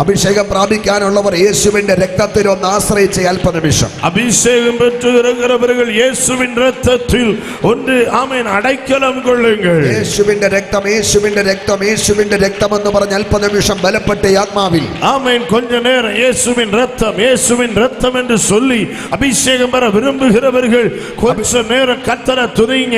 അഭിഷേകം പ്രാപിക്കാനുള്ളവർ യേശുവിന്റെ രക്തത്തിൽ ഒന്ന് ആശ്രയിച്ച് അല്പനിമിഷം அபிஷேகம் பெற்றுகிறவர்கள் இயேசுவின் இரத்தத்தில் ஒன்று ஆமென் அடைக்கலம் கொள்ளுங்கள். യേശുവിന്റെ രക്തം യേശുവിന്റെ രക്തം യേശുവിന്റെ രക്തം എന്ന് പറഞ്ഞ് അല്പനിമിഷം ബലപ്പെട്ട ആത്മാവിൽ ஆமென் கொஞ்ச நேரம் இயேசுவின் இரத்தம் இயேசுவின் இரத்தம் என்று சொல்லி அபிஷேகம் பெற விரும்புகிறவர்கள் கொஞ்ச நேரம் கர்த்தரை துதிங்க.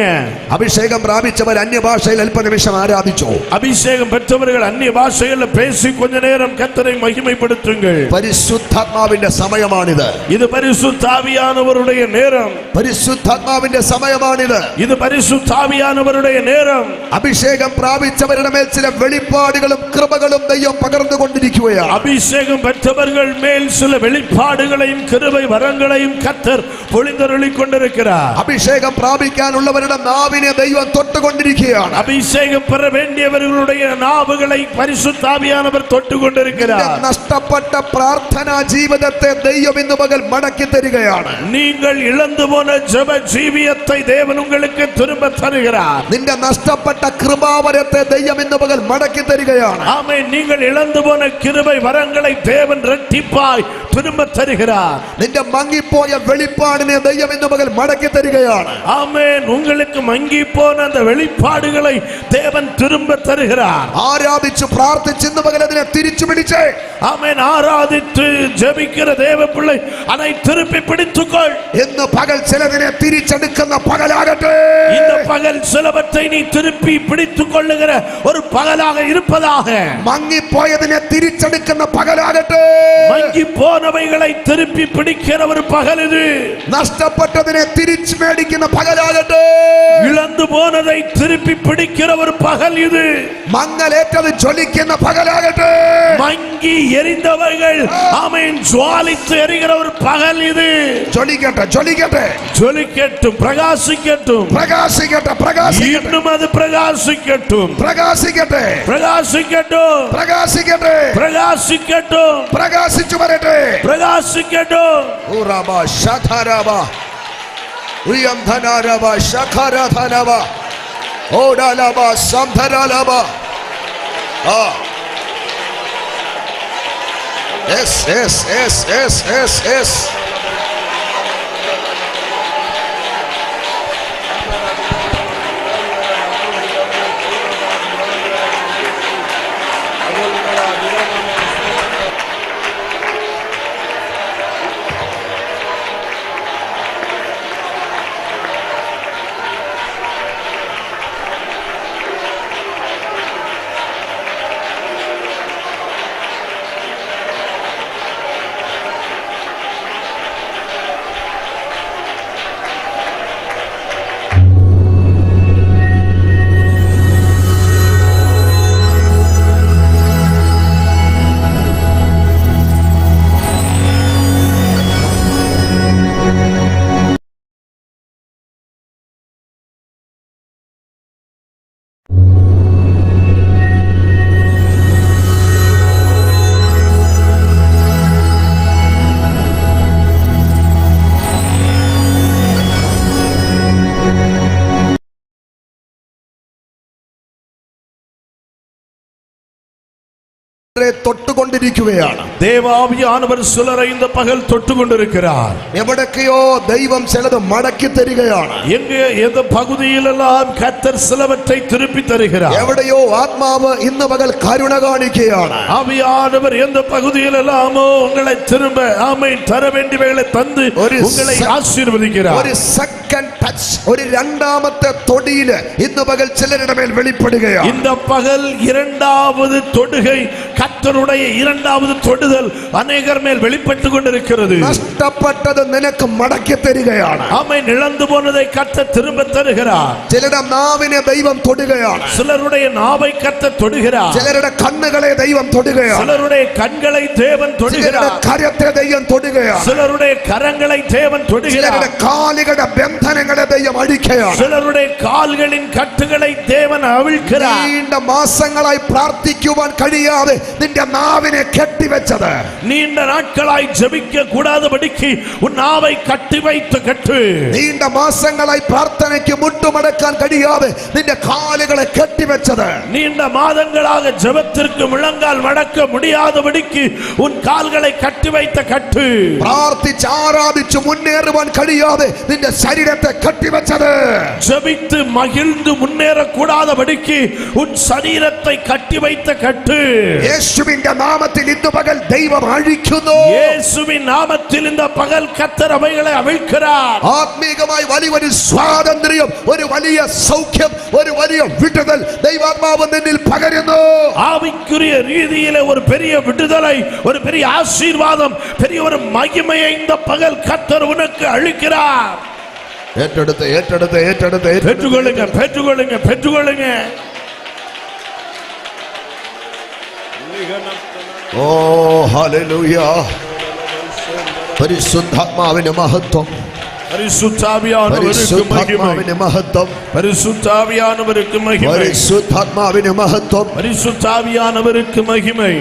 അഭിഷേകം പ്രാപിച്ചവർ അന്യഭാഷയിൽ അല്പനിമിഷം ആരാധിച്ചു. அபிஷேகம் பெற்றவர்கள் அந்நிய பாஷையில் பேசி கொஞ்ச நேரம் கர்த்தரை மகிமைப்படுத்துங்கள். പരിശുദ്ധാത്മാവിന്റെ സമയമാണിത്. இது பரிசுத்த ஆவியானவருடைய நேரம். പരിശുദ്ധാത്മാവിന്റെ സമയമാണിത്. இது பரிசுத்த ஆவியானவருடைய நேரம். അഭിഷേകം പ്രാപിച്ചവരുടെ മേൽ ചില വെളിപ്പാടുകളും കൃപകളും ദൈവം പകർന്നുകൊണ്ടിരിക്കുകയാണ്. அபிஷேகம் பெற்றவர்கள் மேல் சில வெளிப்பாடுகளையும் கிருபை வரங்களையும் கர்த்தர் பொழிந்தருளிக் கொண்டிருக்கிறார். അഭിഷേകം പ്രാപിക്കാനുള്ളവരുടെ നാവിനെ ദൈവം തൊട്ടുകൊണ്ടിരിക്കുകയാണ്. அபிஷேகம் பெற வேண்டியவர்களுடைய நாவுகளை பரிசுத்த ஆவியானவர் தொட்டு கொண்டிருக்கிறார். നഷ്ടപ്പെട്ട പ്രാർത്ഥനാ ജീവിതത്തെ ദൈവം ഇന്ന് പകൽ മടക്കി തരികയാണ്. நீங்கள் இழந்து போன ஜெப ஜீவியத்தை தேவன் உங்களுக்கு திரும்ப தருகிறார். നിന്റെ നഷ്ടപ്പെട്ട കൃപാവരത്തെ ദൈവം ഇന്ന് പകൽ മടക്കി തരികയാണ്. ஆமென். நீங்கள் இழந்து போன கிருபை வரங்களை தேவன் இரட்டிப்பாய் திரும்ப தருகிறார். നിന്റെ മങ്ങിപ്പോയ വെളിപ്പാടിനെ ദൈവം ഇന്ന് പകൽ മടക്കി തരികയാണ്. ஆமென். உங்களுக்கு மங்கி போன அந்த வெளிப்பாடுகளை தேவன் திரும்ப தருகிறார். ആരാധിച്ചു പ്രാർത്ഥിച്ച് ഇന്ന് പകൽ അതിനെ തിരിച്ചു പിടിച്ചേ. ஆமென். ஆராதித்து ஜெபிக்கிற தேவ பிள்ளை அதை திருப்பி பிடித்துக்கொள். ഇന്ന് പകൽ ചിലതിനെ തിരിച്ചെടുക്കുന്ന പകലാകട്ടെ. இந்த பகல் சிலவற்றை நீ திருப்பி பிடித்துக் கொள்ளுகிற ஒரு பகலாக இருப்பதாக. മങ്ങിപ്പോയതിനെ തിരിച്ചെടുക്കുന്ന പകലാകട്ടെ. மங்கி போனவைகளை திருப்பி பிடிக்கிற ஒரு பகல் இது. നഷ്ടപ്പെട്ടതിനെ തിരിച്ചു മേടിക്കുന്ന പകലാകട്ടെ. இழந்து போனதை திருப்பி பிடிக்கிற ஒரு பகல் இது. മങ്ങലേറ്റത് ജ്വലിക്കുന്ന പകലാകട്ടെ. மங்கி எரிந்தவைகள் ஆமென் ஜுவாலித்து எரிகிற ஒரு பகல் இது. ജ്വലിക്കട്ടെ ജ്വലിക്കട്ടെ ஜொலிக்கட்டும் பிரகாசிக்கட்டும். പ്രകാശിക്കട്ടെ പ്രകാശിക്കട്ടെ இன்னும் அது பிரகாசிக்கட்டும். പ്രകാശിക്കട്ടെ பிரகாசிக்கட்டும். പ്രകാശിക്കട്ടെ பிரகாசிக்கட்டும். പ്രകാശിച്ചു വരട്ടെ. பிரகாசிக்கட்டும். ഉറബ ശഖരബ ഉയംധനരബ ശഖരധനബ ഓഡലബ സംധരലബ. Yes yes yes yes yes yes. തൊട്ടുകൊണ്ടിരിക്കുകയാണ്. ദേവാവിയാനവർ ചിലരെ இந்த പകൽ തൊട്ടുകൊണ്ടിരിக்கிறார். എവിടൊക്കെയോ ദൈവം ചിലത് മടക്കി തരികയാണ്. எங்கே எந்த பகுதியிலெல்லாம் கர்த்தர் சிலவற்றை திருப்பி தருகிறார். എവിടെയോ ആത്മാവ് ഇന്ന് പകൽ കരുണ കാണിക്കുകയാണ്. ஆவியானவர் எந்த பகுதியிலெல்லாமோ உங்களை திரும்ப ஆமென் தர வேண்டியவைகளை தந்து உங்களை ஆசீர்வதிக்கிறார். ഒരു സെക്കൻഡ് ടച്ച്, ഒരു രണ്ടാമത്തെ തൊടിയില് ഇന്ന് പകൽ ചിലരുടെ മേൽ വെളിപ്പെടുകയാണ്. இந்த பகல் இரண்டாவது தொடுகை, கர்த்தருடைய இரண்டாவது தொடுதல் அநேகர் மேல் வெளிப்பட்டு கொண்டிருக்கிறது. നഷ്ടപ്പെട്ടത് നിനക്ക് മടക്കി തരികയാണ്. ஆமென். இழந்து போனதை கர்த்தர் திரும்ப தருகிறார். ചിലരുടെ നാവിനെ ദൈവം തൊടുകയാണ്. சிலருடைய நாவை கர்த்தர் தொடுகிறார். ചിലരുടെ കണ്ണുകളെ ദൈവം തൊടുകയാണ്. சிலருடைய கண்களை தேவன் தொடுகிறார். കരത്തെ ദൈവം തൊടുകയാണ്. சிலருடைய கரங்களை தேவன் தொடுகிறார். ചിലരുടെ കാലുകളുടെ ബന്ധനങ്ങളെ ദൈവം അഴിക്കുകയാണ്. சிலருடைய கால்களின் கட்டுகளை தேவன் அவிழ்க்கிறார். നീണ്ട മാസങ്ങളായി പ്രാർത്ഥിക്കുവാൻ കഴിയാതെ നിന്റെ നാവിനെ കെട്ടിവെച്ചത്, நீண்ட நாட்களாய் ஜெபிக்க கூடாதபடிக்கு உன் நாவை கட்டி வைத்து கட்டு. നീണ്ട മാസങ്ങളായി പ്രാർത്ഥനയ്ക്ക് മുട്ടുമടക്കാൻ കഴിയാതെ നിന്റെ കാലുകളെ കെട്ടിവെച്ചത്, நீண்ட மாதங்களாக ஜெபத்திற்கு முழங்கால் மடக்க முடியாதபடிக்கு உன் கால்களை கட்டி வைத்த கட்டு. പ്രാർത്ഥിച്ച് ആരാധിച്ച് മുന്നേറുവാൻ കഴിയാതെ നിന്റെ ശരീരത്തെ കെട്ടിവെച്ചത്, ஜெபித்து மகிழ்ந்து முன்னேற கூடாதபடிக்கு உன் சரீரத்தை கட்டி வைத்த கட்டு. യേശുവിന്റെ നാമത്തിൽ ഇന്ന് പകൽ ദൈവം അഴിക്കുന്നു. இயேசுவின் நாமத்தில் இந்த பகல் கர்த்தர் அவைகளை அவிழ்க்கிறார். ആത്മീകമായി വലിയൊരു സ്വാതന്ത്ര്യം, ഒരു വലിയ സൗഖ്യം, ഒരു വലിയ വിടുതൽ ദൈവാത്മാവ് നിന്നിൽ പകരുന്നു. ஆவிக்குரிய ரீதியிலே ஒரு பெரிய விடுதலை, ஒரு பெரிய ஆசீர்வாதம், பெரிய ஒரு மகிமையை இந்த பகல் கர்த்தர் உனக்கு அளிக்கிறார். ഏറ്റെടുത്ത് ഏറ്റെടുത്ത് ഏറ്റെടുത്ത് பெற்றுக்கொள்ளுங்க, பெற்றுக்கொள்ளுங்க, பெற்றுக்கொள்ளுங்க. ഓ ഹല്ലേലൂയ. പരിശുദ്ധാത്മാവിന്റെ മഹത്വം, പരിശുദ്ധാവിയാനവருக்கு மகிமை, പരിശുദ്ധാത്മാവിന്റെ മഹത്വം, പരിശുദ്ധാവിയാനവருக்கு மகிமை, പരിശുദ്ധാത്മാവിന്റെ മഹത്വം. പരിശുദ്ധാവിയാനവருக்கு மகிமை.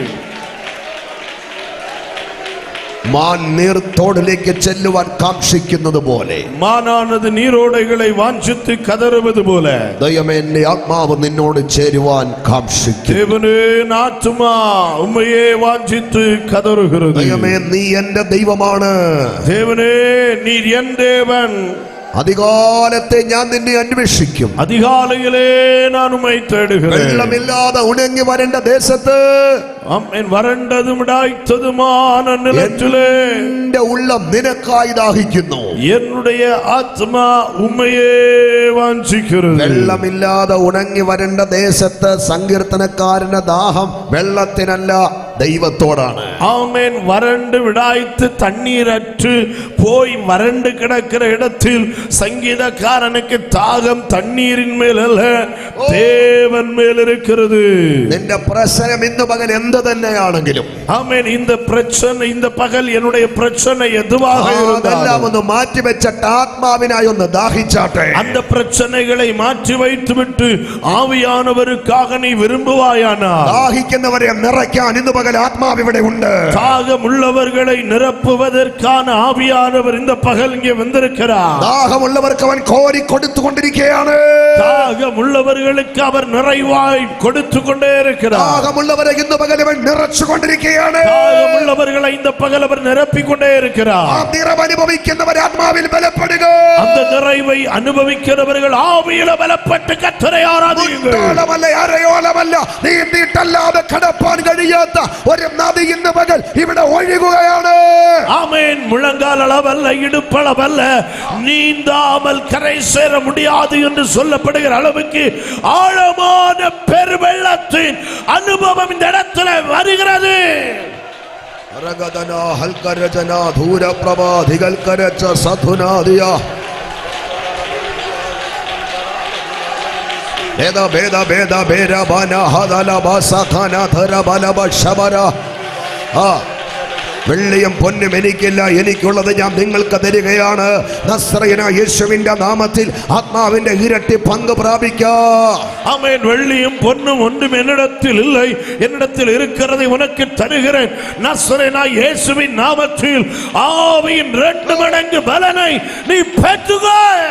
മാൻ നീർത്തോടിലേക്ക് ചെല്ലുവാൻ കാക്ഷിക്കുന്നത് പോലെ, മാനാനത് നീരോടകളെ വാഞ്ചിത്ത് കതറുவது போல, ദൈവമേ എന്റെ ആത്മാവ് നിന്നോട് ചേരുവാൻ കാക്ഷിക്കുന്നു. தேவனே ஆத்துமா உம்மையே வாஞ்சித்து கதறுகிறது. ദൈവമേ നീ എന്റെ ദൈവമാണ്. தேவனே நீர் என் தேவன். അധികാലത്തെ ഞാൻ നിന്നെ അന്വേഷിക്കും. அதிகாலையிலே நான் உம்மை தேடுகிறேன். വെള്ളമില്ലാതെ ഉണങ്ങി വരേണ്ട ദേശത്ത്, ആമേൻ, വരണ്ടതും ഇടായ്ത്തതുமான நிலத்திலே എന്റെ ഉള്ളം നിനക്കായി ദാഹിക്കുന്നു. என்னுடைய ஆத்மா உம்மையே வாஞ்சிக்கிறது. വെള്ളമില്ലാതെ ഉണങ്ങി വരേണ്ട ദേശത്ത് സങ്കീർത്തനക്കാരന്റെ ദാഹം വെള്ളത്തിനല്ല, ദൈവത്തോടാണ്. ஆமென். வறண்டு விடாய்த்து தண்ணீரற்று போய் வறண்டு கிடக்கிற இடத்தில் சங்கீதக்காரனுக்கு தாகம் தண்ணீரின் மேல் அல்ல, தேவன் மேல் இருக்கிறது. നിന്റെ പ്രശ്നം ഇന്ന് പകൽ എന്ത് തന്നെയാണെങ്കിലും, ஆமென், இந்த பிரச்சனை, இந்த பகல் என்னுடைய பிரச்சனை எதுவாக അതെല്ലാം இருந்தாலும் ഒന്ന് മാറ്റിവെച്ചിട്ട് ആത്മാവിനായി ഒന്ന് ദാഹിച്ചാട്ടെ. அந்த பிரச்சனைகளை மாற்றி வைத்துவிட்டு ஆவியானவருக்காக நீ விரும்புவாயானால், ദാഹിക്കുന്നവരെ നിറയ്ക്കാൻ ഇന്ന് പകൽ ആത്മാവ് ഇവിടെ ഉണ്ട്. தாகம் உள்ளவர்களை நிரப்புவதற்கான ஆவியானவர் இந்த பகல் இங்கே வந்திருக்கிறார். ദാഹമുള്ളവർക്ക് അവൻ കോരി കൊടുത്തുകൊണ്ടിരിക്കുകയാണ്. தாகம் உள்ளவர்களுக்கு அவர் நிறைவாய் கொடுத்து கொண்டே இருக்கிறார். ദാഹമുള്ളവരെ ഇന്ന് പകൽ അവൻ നിറച്ചുകൊണ്ടിരിക്കുകയാണ്. தாகம் உள்ளவர்களை இந்த பகல் அவர் நிரப்பிக் கொண்டே இருக்கிறார். ആ നിറവ് അനുഭവിക്കുന്നവർ ആത്മാവിൽ ബലപ്പെടുക. அந்த நிறைவை அனுபவிக்கிறவர்கள் ஆவியில பலப்பட்டு கர்த்தரை ஆராதியுங்கள். മുട്ടോളമല്ല, അരയോളമല്ല, നീന്തിയിട്ടല്ലാതെ കടപ്പാൻ കഴിയാത്ത ഒരു നദി ഇന്ന് പകൽ ഇവിടെ ഒഴുകുകയാണ്. ஆமென். முழங்கால் அளவல்ல, இடுப்பளவல்ல, நீந்தாமல் கரை சேர முடியாது என்று சொல்லப்படுகிற அளவுக்கு ஆழமான பெருவெள்ளத்தின் அனுபவம் இந்த இடத்துல வருகிறது. രഗദന ഹൽകരജന ധൂരപ്രഭാധികൽക്കരച്ച സധുനാദിയ ഭേദ ഭേദ ഭേദ ഭേരബന ഹദല ബസഖന ധരബല ബശബര. വെള്ളിയും പൊന്നും എനിക്കില്ല, എനിക്കുള്ളത് ഞാൻ നിങ്ങൾക്ക് തരികയാണ്. നസ്രയനായ യേശുവിന്റെ നാമത്തിൽ ആത്മാവിന്റെ ഇരട്ടി പങ്ക് പ്രാപിക്കാം. ஆமென். வெள்ளியும் பொன்னும் ஒன்றும் என்னிடத்தில் இல்லை, என்னிடத்தில் இருக்கிறதை உனக்கு தருகிறேன். நசரேயனாகிய இயேசுவின் நாமத்தில் ஆவியின் 2 மடங்கு பலனை நீ பெற்றுக்கொள்.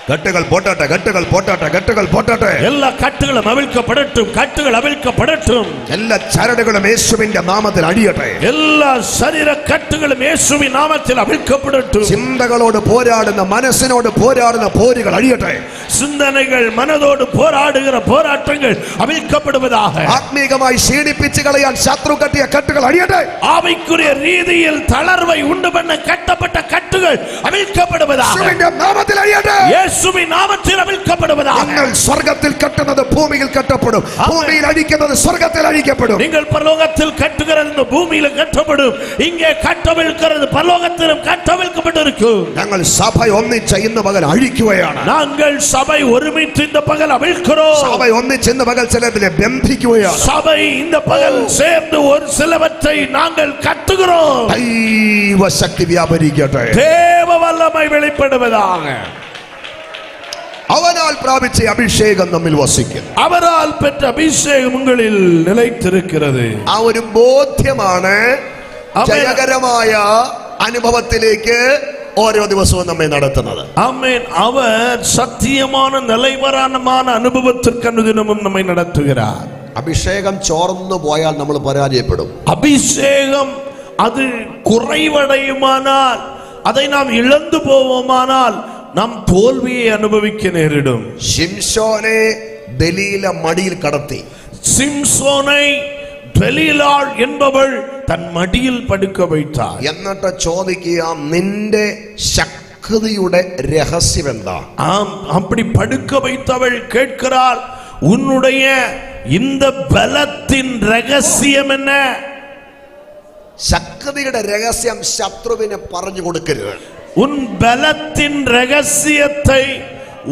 கட்டுகள் போட்டாட்ட, கட்டுகள் போட்டாட்ட, கட்டுகள் போட்டாட்ட. எல்லா கட்டுகளும் அவிழ்க்கப்படட்டும், கட்டுகள் அவிழ்க்கப்படட்டும். எல்லா சரடுகளும் இயேசுவின் நாமத்தில் அழியട്ടെ. எல்லா சரீர கட்டுகளும் இயேசுவின் நாமத்தில் அவிழ்க்கப்படட்டும். சிந்தகளோடு போராடுന്ന മനസ്സിനോട് போராடுന്ന போரிகள் அழியട്ടെ. சிந்தனைகள் மனதோடு போராடுகிற போராட்டங்கள் அவிழ்க்கப்படுவதாக. ஆத்மீகமாய் சீடிப்பிச்சு കളയാൻ ശത്രു கட்டிய கட்டுகள் அழியട്ടെ. ஆவிக்குரிய ரீதியில் தளர்வை உண்டு பண்ண கட்டப்பட்ட கட்டுகள் அவிழ்க்கப்படுவதாக. இயேசுவின் நாமத்தில் அழியട്ടെ. இயேசுவின் நாமத்தில் அவிழ்க்கப்படுவதாக. நீங்கள் சொர்க்கத்தில் கட்டுவது பூமியில் கட்டப்படும், பூமியில் அழிக்கிறது சொர்க்கத்தில் அழிக்கப்படும். நீங்கள் பரலோகத்தில் கட்டுகிறது பூமியில் கட்டப்படும், இங்கே கட்டவிழ்க்கிறது பரலோகத்திலும் கட்டவிழ்க்கப்பட்டிருக்கும். ഞങ്ങൾ സഭ ഒന്നിച്ച് ഇന്ന് പകൽ അഴിക്കുകയാണ്. நாங்கள் சபை ஒருமித்து இந்த பகல் அவிழ்க்கிறோம். സഭ ഒന്നിച്ച് ഇന്ന് പകൽ ചിലതിനെ ബന്ധിക്കുകയാണ്. சபை இந்த பகல் சேர்ந்து ஒரு சிலவற்றை நாங்கள் கட்டுகிறோம். ദൈവശക്തി വ്യാപരിക്കട്ടെ. தேவ வல்லமை வெளிப்படுவதாக. അവനാൽ പ്രാപിച്ച അഭിഷേകം നമ്മിൽ വസിക്കും. அவரால் பெற்ற அபிஷேகம் உங்களில் நிலைத்திருக்கிறது. ആ ഒരു ബോധ്യമാണ് ജയകരമായ അനുഭവത്തിലേക്ക് ഓരോ ദിവസവും നമ്മെ നടത്തുന്നത്. ஆமென். அவர் சத்தியமான நிலைவரான அனுபவத்திற்கு அனுதினமும் நம்மை நடத்துகிறார். അഭിഷേകം ചോർന്നു പോയാൽ നമ്മൾ പരാജയപ്പെടും. அபிஷேகம் அது குறைவடையுமானால், அதை நாம் இழந்து போவோமானால் நாம் தோல்வியை அனுபவிக்க நேரிடும். ശിംശോനെ ദലീല മടിയിൽ കടത്തി. சிம்சோனை ദലീലാൾ என்பவள் தன் மடியில் படுக்க வைத்தார். എന്നിട്ട് ചോദിക്കുക, നിന്റെ ശക്തിയുടെ രഹസ്യം എന്താ? ஆம், அப்படி படுக்க வைத்தவள் கேட்கிறாள், உன்னுடைய இந்த பலத்தின் ரகசியம் என்ன? ശക്തിയുടെ രഹസ്യം ശത്രുവിനെ പറഞ്ഞു കൊടുക്കരുത്. உன் பலத்தின் ரகசியத்தை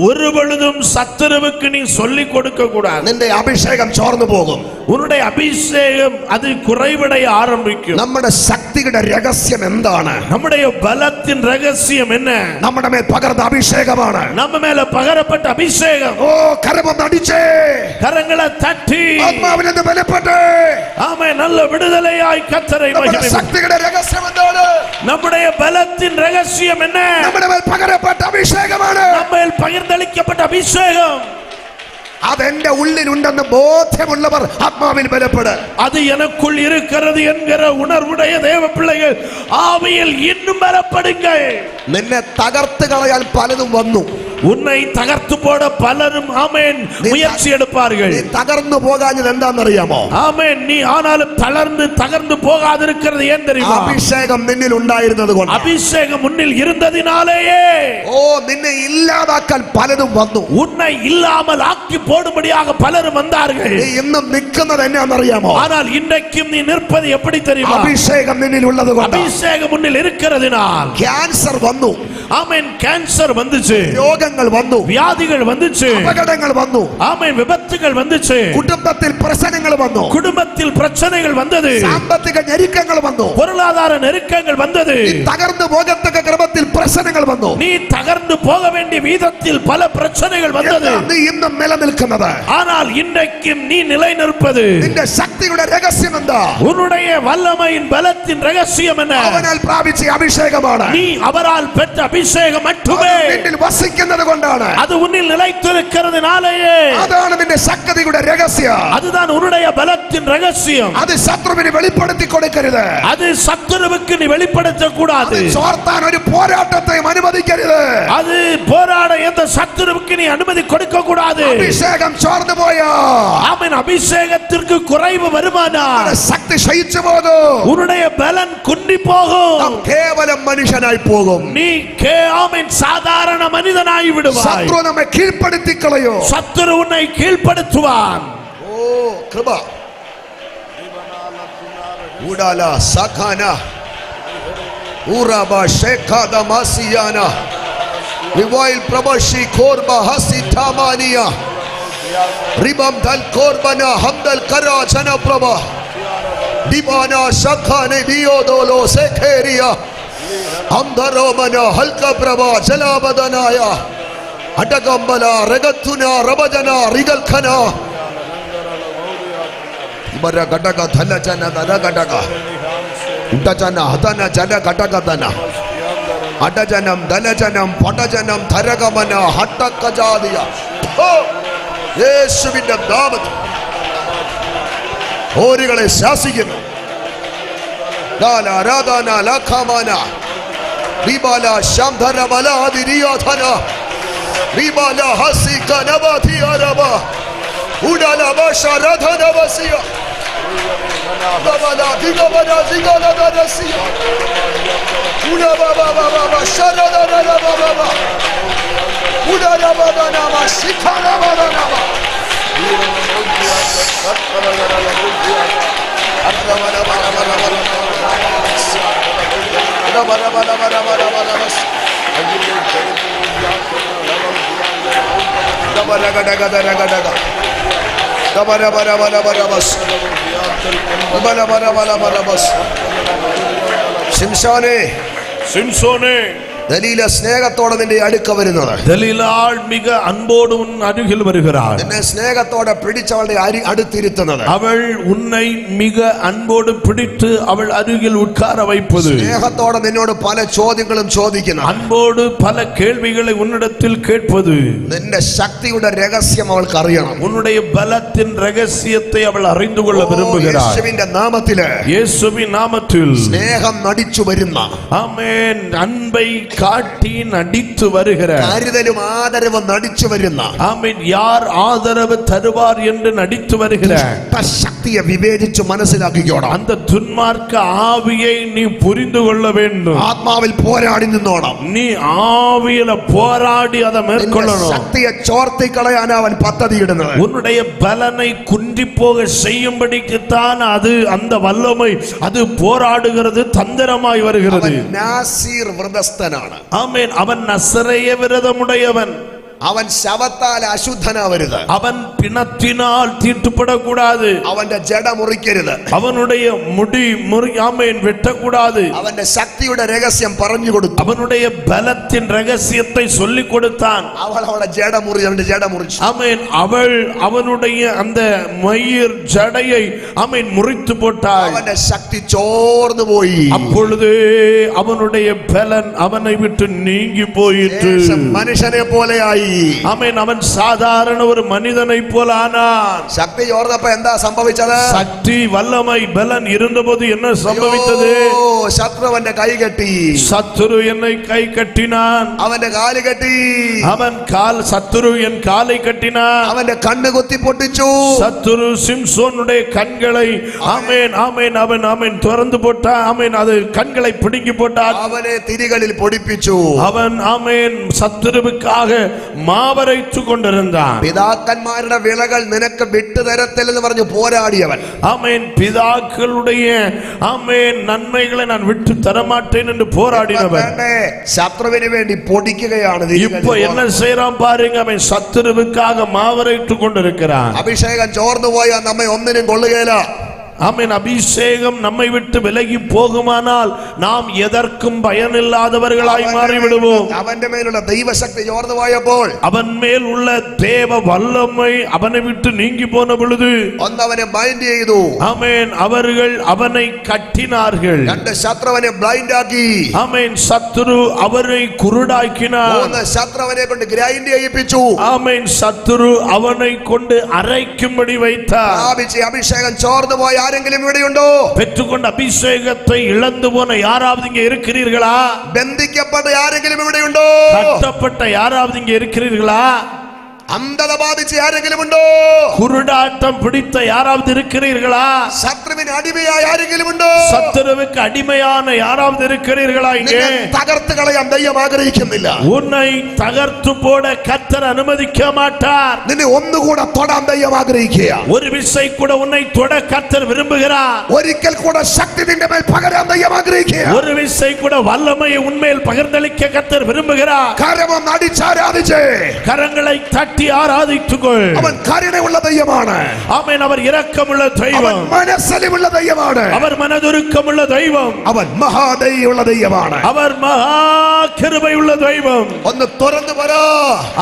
ஒரு பொழுதும் சத்துருவுக்கு நீ சொல்லிக் கொடுக்க கூடாது. നിന്റെ അഭിഷേകം ചോർന്നു പോകും. உன்னுடைய அபிஷேகம் அது குறைவடைய ஆரம்பிக்கும். നമ്മുടെ ശക്തിയുടെ രഹസ്യം എന്താണ്? நம்முடைய பலத்தின் ரகசியம் என்ன? നമ്മുടെ മേൽ പകർന്ന അഭിഷേകമാണ്. நம்ம மேல பகரப்பட்ட அபிஷேகம். ഓ കരമം അടിച്ചേ, கரங்களை தட்டி ആത്മാവിൽ നിന്ന് ബലപ്പെട്ട്. ஆமென். நல்ல விடுதலையாய் கர்த்தரை നമ്മുടെ மகிமைப்படுத்து. ശക്തിയുടെ രഹസ്യം എന്താണ്? நம்முடைய பலத்தின் ரகசியம் என்ன? നമ്മുടെ മേൽ പകരപ്പെട്ട അഭിഷേകമാണ്. நம்மேல் பகிர்ந்தளிக்கப்பட்ட அபிஷேகம். അതെന്റെ ഉള്ളിലുണ്ടെന്ന് ബോധ്യമുള്ളവർ ആത്മാവിൽ ബലപ്പെടും. அது எனக்குள் இருக்கிறது என்கிற உணர்வுடைய தேவ பிள்ளைகள் ஆவியில் இன்னும் பலப்படுங்கள். നിന്നെ തകർത്ത് കളയാൻ പലതും വന്നു. உன்னை தகர்த்து போட பலரும் ஆமென் முயற்சி எடுப்பார்கள். നീ തകർന്നു പോകാഞ്ഞത് എന്താണെന്നറിയാമോ? ஆமென். நீ ஆனாலும் தகர்ந்து போகாதிருக்கிறது ஏன் தெரியுமா? അഭിഷേകം നിന്നിൽ ഉണ്ടായിരുന്നത് കൊണ്ട്. அபிஷேகம் உன்னில் இருந்ததினாலேயே. ഓ നിന്നെ ഇല്ലാതാക്കാൻ പലതും വന്നു. உன்னை இல்லாமல் ஆக்கி போடும்படியாக பலரும் வந்தார்கள். നീ ഇന്നും നിൽക്കുന്നത് എന്നാണെന്നറിയാമോ? ஆனால் இன்றைக்கும் நீ நிற்பது எப்படி தெரியுமா? അഭിഷേകം നിന്നിൽ ഉള്ളത് കൊണ്ട്. அபிஷேகம் உன்னில் இருக்கிறதினால். ക്യാൻസർ വന്നു. ஆமென். கேன்சர் வந்துச்சு, രോഗങ്ങൾ വന്നു, வியாதிகள் வந்துச்சு, അപകടങ്ങൾ വന്നു, ஆமென், விபத்துகள் வந்துச்சு, കുടുംബത്തിൽ പ്രശ്നങ്ങൾ വന്നു, குடும்பத்தில் பிரச்சனைகள் வந்தது, സാമ്പത്തിക ഞെരുക്കങ്ങൾ വന്നു, பொருளாதார நெருக்கங்கள் வந்தது. നീ തകർന്നു പോകത്തക്ക ക്രമത്തിൽ പ്രശ്നങ്ങൾ വന്നു. நீ தகர்ந்து போக வேண்டிய விதத்தில் பல பிரச்சனைகள் வந்தது. നീ ഇന്നും നിലനിൽക്കുന്നത്. ஆனால் இன்றைக்கும் நீ நிலை நிற்பது. നിന്റെ ശക്തിയുടെ രഹസ്യം എന്താ? உன்னுடைய வல்லமையின் பலத்தின் ரகசியம் என்ன? അവനാൽ പ്രാപിച്ച അഭിഷേകമാണ്. நீ அவரால் பெற்ற அபிஷேகம் மட்டுமே. നിന്നിൽ വസിക്കുന്നത് കൊണ്ടാണ്. அது உன்னில் நிலைத்திருக்கிறதுனாலேயே. അതാണ് നിന്റെ ശക്തിയുടെ രഹസ്യം. அதுதான் உன்னுடைய பலத்தின் ரகசியம். അത് ശത്രുവിന് വെളിപ്പെടുത്തി കൊടുക്കരുത്. அது சத்துருவுக்கு நீ வெளிப்படுத்த கூடாது. ചോർത്താൻ ഒരു പോരാട്ടത്തെയും അനുവദിക്കരുത്. அது போராட எந்த சத்துருவுக்கு நீ அனுமதி கொடுக்க கூடாது. അഭിഷേകം ചോർന്നു പോയാ, ஆமென், அபிஷேகத்திற்கு குறைவு வருமானால் ശക്തി ക്ഷയിച്ചു പോകും. உன்னுடைய பலன் குன்றி போகும். കേവലം മനുഷ്യനായി പോകും. நீ ஆமென் சாதாரண மனிதனாய் விடுவாய். ശത്രു നമ്മെ കീഴ്പ്പെടുത്തി കളയോ. சத்துரு உன்னை கீழ்ப்படுத்துவான். ഓ കൃപ ഊടാല സഖാന ഊറാബ ഷേഖാദ മാസിയാന വിവോയിൽ പ്രബഷി കോർബ ഹസി താമാനിയ റിബം ദൽ കോർബന ഹംദൽ കരാജന പ്രഭ ദിവാന സഖാനെ ദിയോദോലോ സെഖേരിയ അംദരോമന ഹൽക പ്രഭ ജലാബദനായ അടകമ്പല രഗത്തുന റബജന റിഗൽഖന ഇബര ഘടക ധലജന ധനഘടക ഉടജന ഹതന ജന ഘടകധന അടജനം ദലജനം പടജനം ധരകമന ഹട്ടക്കജാതിയ യേശുവിന്റെ നാമത്തിൽ ഓരികളെ ശാസിക്കുന്നു. சிம்சோனே, ദലീല സ്നേഹത്തോടെ നിന്റെ അടുക്ക വരുന്നത്. ദലീലാൾ മിക അൻപോடு ഉൻ അരികിൽ വരുகிறாள். നിന്നെ സ്നേഹത്തോടെ പിടിച്ചവളുടെ അടുത്തിരുത്തുന്നത്. അവൾ ഉன்னை മിക അൻപോடு പിടിച്ച് അവൾ അരികിൽ ഉட்கார வைப்பது. സ്നേഹത്തോടെ നിന്നോട് പല ചോദ്യങ്ങളും ചോദിക്കുന്നു. അൻപോடு പല കേൾവിகளை ഉன்னிடத்தில் കേൾப்பது. നിന്റെ ശക്തിയുടെ രഹസ്യം അവൾക്ക് അറിയണം. ഉன்னுடைய பலத்தின் ரகசியத்தை அவள் அறிந்து கொள்ள விரும்புகிறாள். യേശുവിന്റെ നാമത്തിൽ, இயேசுவின் நாமத்தில் സ്നേഹം നടിച്ചു വരുന്ന, ஆமென், அன்பை காட்டி நடித்து வருகிற, കരുതലും ആദരവും നടിച്ചു വരുന്ന, ஆமென், யார் ஆதரவு தருவார் என்று நடித்து வருகிற ശക്തിയെ വിവേചിച്ചു മനസ്സിലാക്കിക്കോണം. அந்த துன்மார்க்க ஆவியை நீ புரிந்து கொள்ள வேண்டும். ആത്മാവിൽ പോരാടി നിന്നോണം. நீ ஆவியில போராடி அதை மேற்கொள்ளணும். ശക്തിയെ ചോർത്തി കളയാൻ അവൻ പദ്ധതി ഇടുന്നത്. உன்னுடைய பலனை குன்றி போக செய்யும்படிக்குத்தான் அது அந்த வல்லமை அது போராடுகிறது, தந்திரமாய் வருகிறது. നാസീർ വ്രതസ്ഥനാണ്. ஆமென். அவன் நசரேய விரதமுடையவன். അവൻ ശവത്താൽ അശുദ്ധനാവരുത്. அவன் பிணத்தினால் தீட்டுப்படக்கூடாது. അവന്റെ ജട മുറിക്കരുത്. அவனுடைய முடி ஆமென் வெட்டக்கூடாது. അവന്റെ ശക്തിയുടെ രഹസ്യം പറഞ്ഞു കൊടുത്തു. அவனுடைய பலத்தின் ரகசியத்தை சொல்லிக் கொடுத்தான். അവളുടെ ജട അവന്റെ ജട മുറിച്ചു. ஆமென். அவள் அவனுடைய அந்த மயிர் ஜடையை ஆமென் முறித்து போட்டாள். അവന്റെ ശക്തി ചോർന്നു പോയി. அப்பொழுது அவனுடைய பலன் அவனை விட்டு நீங்கி போயிற்று. മനുഷ്യനെ പോലെയായി. ஆமென். அவன் சாதாரண ஒரு மனிதனை போல ஆனான். ശക്തി ചോർന്നപ്പോ എന്താ സംഭവിച്ചത്? சக்தி வல்லமை பலன் இருந்தபோது என்ன சம்பவித்தது? ശത്രുവന്റെ കൈ കെട്ടി. சத்துரு என்னை கை கட்டினான். അവന്റെ കാല് കെട്ടി. அவன் சத்துரு என் காலை கட்டினான். അവന്റെ കണ്ണ് കുത്തി പൊട്ടിച്ചു. சத்துரு சிம்சோனுடைய கண்களை ஆமென் ஆமென் அவன் ஆமென் திறந்து போட்டான். ஆமென். அது கண்களை பிடுங்கி போட்டான். അവനെ തിരികളിൽ പൊടിപ്പിച്ചു. அவன் ஆமென் சத்துருவுக்காக മാവരച്ചു കൊണ്ടിരുന്നാൻ. പിതാക്കന്മാരുടെ വിളകൾ നിനക്ക് വിട്ടുതരത്തില്ലെന്ന് പറഞ്ഞു പോരാടിയവൻ. ஆமென். பிதாக்களுடைய ஆமென் நன்மைகளை நான் விட்டு தரமாட்டேன் என்று போராடினவன் ശത്രുവിന് വേണ്ടി പൊടിക്കുകയാണ്. இப்போ என்ன செய்யறான் பாருங்க. அவன் சத்துருவுக்காக மாவரைத்து கொண்டிருக்கிறான். അഭിഷേകം ചോർന്നു പോയാൽ നമ്മെ ഒന്നിനും കൊള്ളുകയില്ല. ஆமென். அபிஷேகம் நம்மை விட்டு விலகி போகுமானால் நாம் எதற்கும் பயனில்லாதவர்களாய் மாறிவிடுவோம். അവന്റെ മേലുള്ള ദൈവശക്തി ചോർന്നു പോയപ്പോൾ, அவன் மேல் உள்ள தேவ வல்லமை அவனை விட்டு நீங்கி போன பொழுது ഒന്നവനെ ബൈൻഡ് ചെയ്തു. ஆமென். அவர்கள் அவனை கட்டினார்கள். രണ്ട് ശത്രുവിനെ ബ്ലൈൻഡ് ആക്കി. ஆமென். சத்துரு அவரை குருடாக்கினார். മൂന്ന് ശത്രുവിനെ കൊണ്ട് ഗ്രൈൻഡ് ചെയ്യിപ്പിച്ചു. ஆமென். சத்துரு அவனை கொண்டு அரைக்கும்படி வைத்தார். അഭിഷേകം ചോർന്നു പോയ ആരെങ്കിലും ഇവിടെയുണ്ടോ? பெற்றுக்கொண்ட அபிஷேகத்தை இழந்து போன யாராவது இங்கே இருக்கிறீர்களா? ബന്ധിക്കപ്പെട്ട ആരെങ്കിലും ഇവിടെയുണ്ടോ? கட்டப்பட்ட யாராவது இங்கே இருக்கிறீர்களா? അന്ധത ബാധിച്ച ആരെങ്കിലും ഉണ്ടോ? குருடாட்டம் பிடித்த யாராவது இருக்கிறீர்களா? ശത്രുവിന് അടിമയായ ആരെങ്കിലും ഉണ്ടോ? சத்துருவுக்கு அடிமையான யாராவது இருக்கிறீர்களா? இங்கே തകർത്ത് കളയാൻ ദൈവം ആഗ്രഹിക്കുന്നില്ല. உன்னை தகர்த்து போட கர்த்தர் அனுமதிக்க மாட்டார். നിന്നെ ഒന്നുകൂടെ തൊടാൻ ദൈവം ആഗ്രഹിക്കുക. ஒரு விசை கூட உன்னை தொட கர்த்தர் விரும்புகிறார். ഒരിക്കൽ കൂടെ ശക്തി നിന്റെ മേൽ പകരാൻ ദൈവം ആഗ്രഹിക്കുക. ஒரு விசை கூட வல்லமையை உன்மேல் பகிர்ந்தளிக்க கர்த்தர் விரும்புகிறார். കരമൊന്ന് അടിച്ചാരാധിച്ച് கரங்களை தட்டி தாழ்த்தி ஆராதித்துக்கொள். അവൻ കരുണയുള്ള ദൈവമാണ്. ஆமென். அவர் இரக்கமுள்ள അവൻ தெய்வம். മനസ്സലിവുള്ള ദൈവമാണ്. அவர் மனதுருக்கமுள்ள தெய்வம். അവൻ മഹാദയുള്ള ദൈവമാണ്. அவர் மகா கிருபையுள்ள தெய்வம். ഒന്ന് തുറന്നു പറ.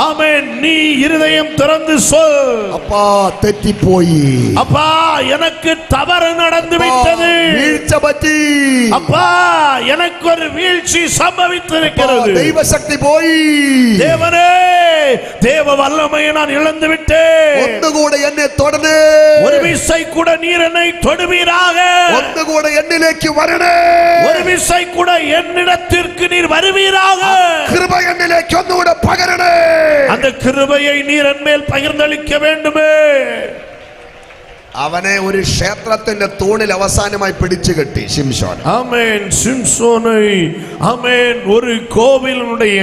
ஆமென். நீ இருதயம் திறந்து சொல். അപ്പാ തെറ്റിപ്പോയി. அப்பா எனக்கு தவறு நடந்து விட்டது. വീഴ്ച പറ്റി. அப்பா எனக்கு ஒரு வீழ்ச்சி சம்பவித்திருக்கிறது. ദൈവശക്തി പോയി. தேவனே, தேவ வல்லமையை நான் இழந்து விட்டேன். ഒന്നുകൂടെ എന്നെ തൊടണേ. ஒரு விசை கூட நீர் என்னை தொடுவீராக. ഒന്നുകൂടെ എന്നിലേക്ക് വരണേ. ஒரு விசை கூட என்னிடத்திற்கு நீர் வருவீராக. കൃപ എന്നിലേക്ക് ഒന്നുകൂടെ പകരണേ. அந்த கிருபையை நீர் என்மேல் பகிர்ந்தளிக்க வேண்டுமே. അവനെ ഒരു ക്ഷേത്രത്തിന്റെ തൂണിൽ അവസാനമായി പിടിച്ചു കെട്ടി ശിംശോൻ. ஆமென். சிம்சோனை ஆமென் ஒரு கோவிலுடைய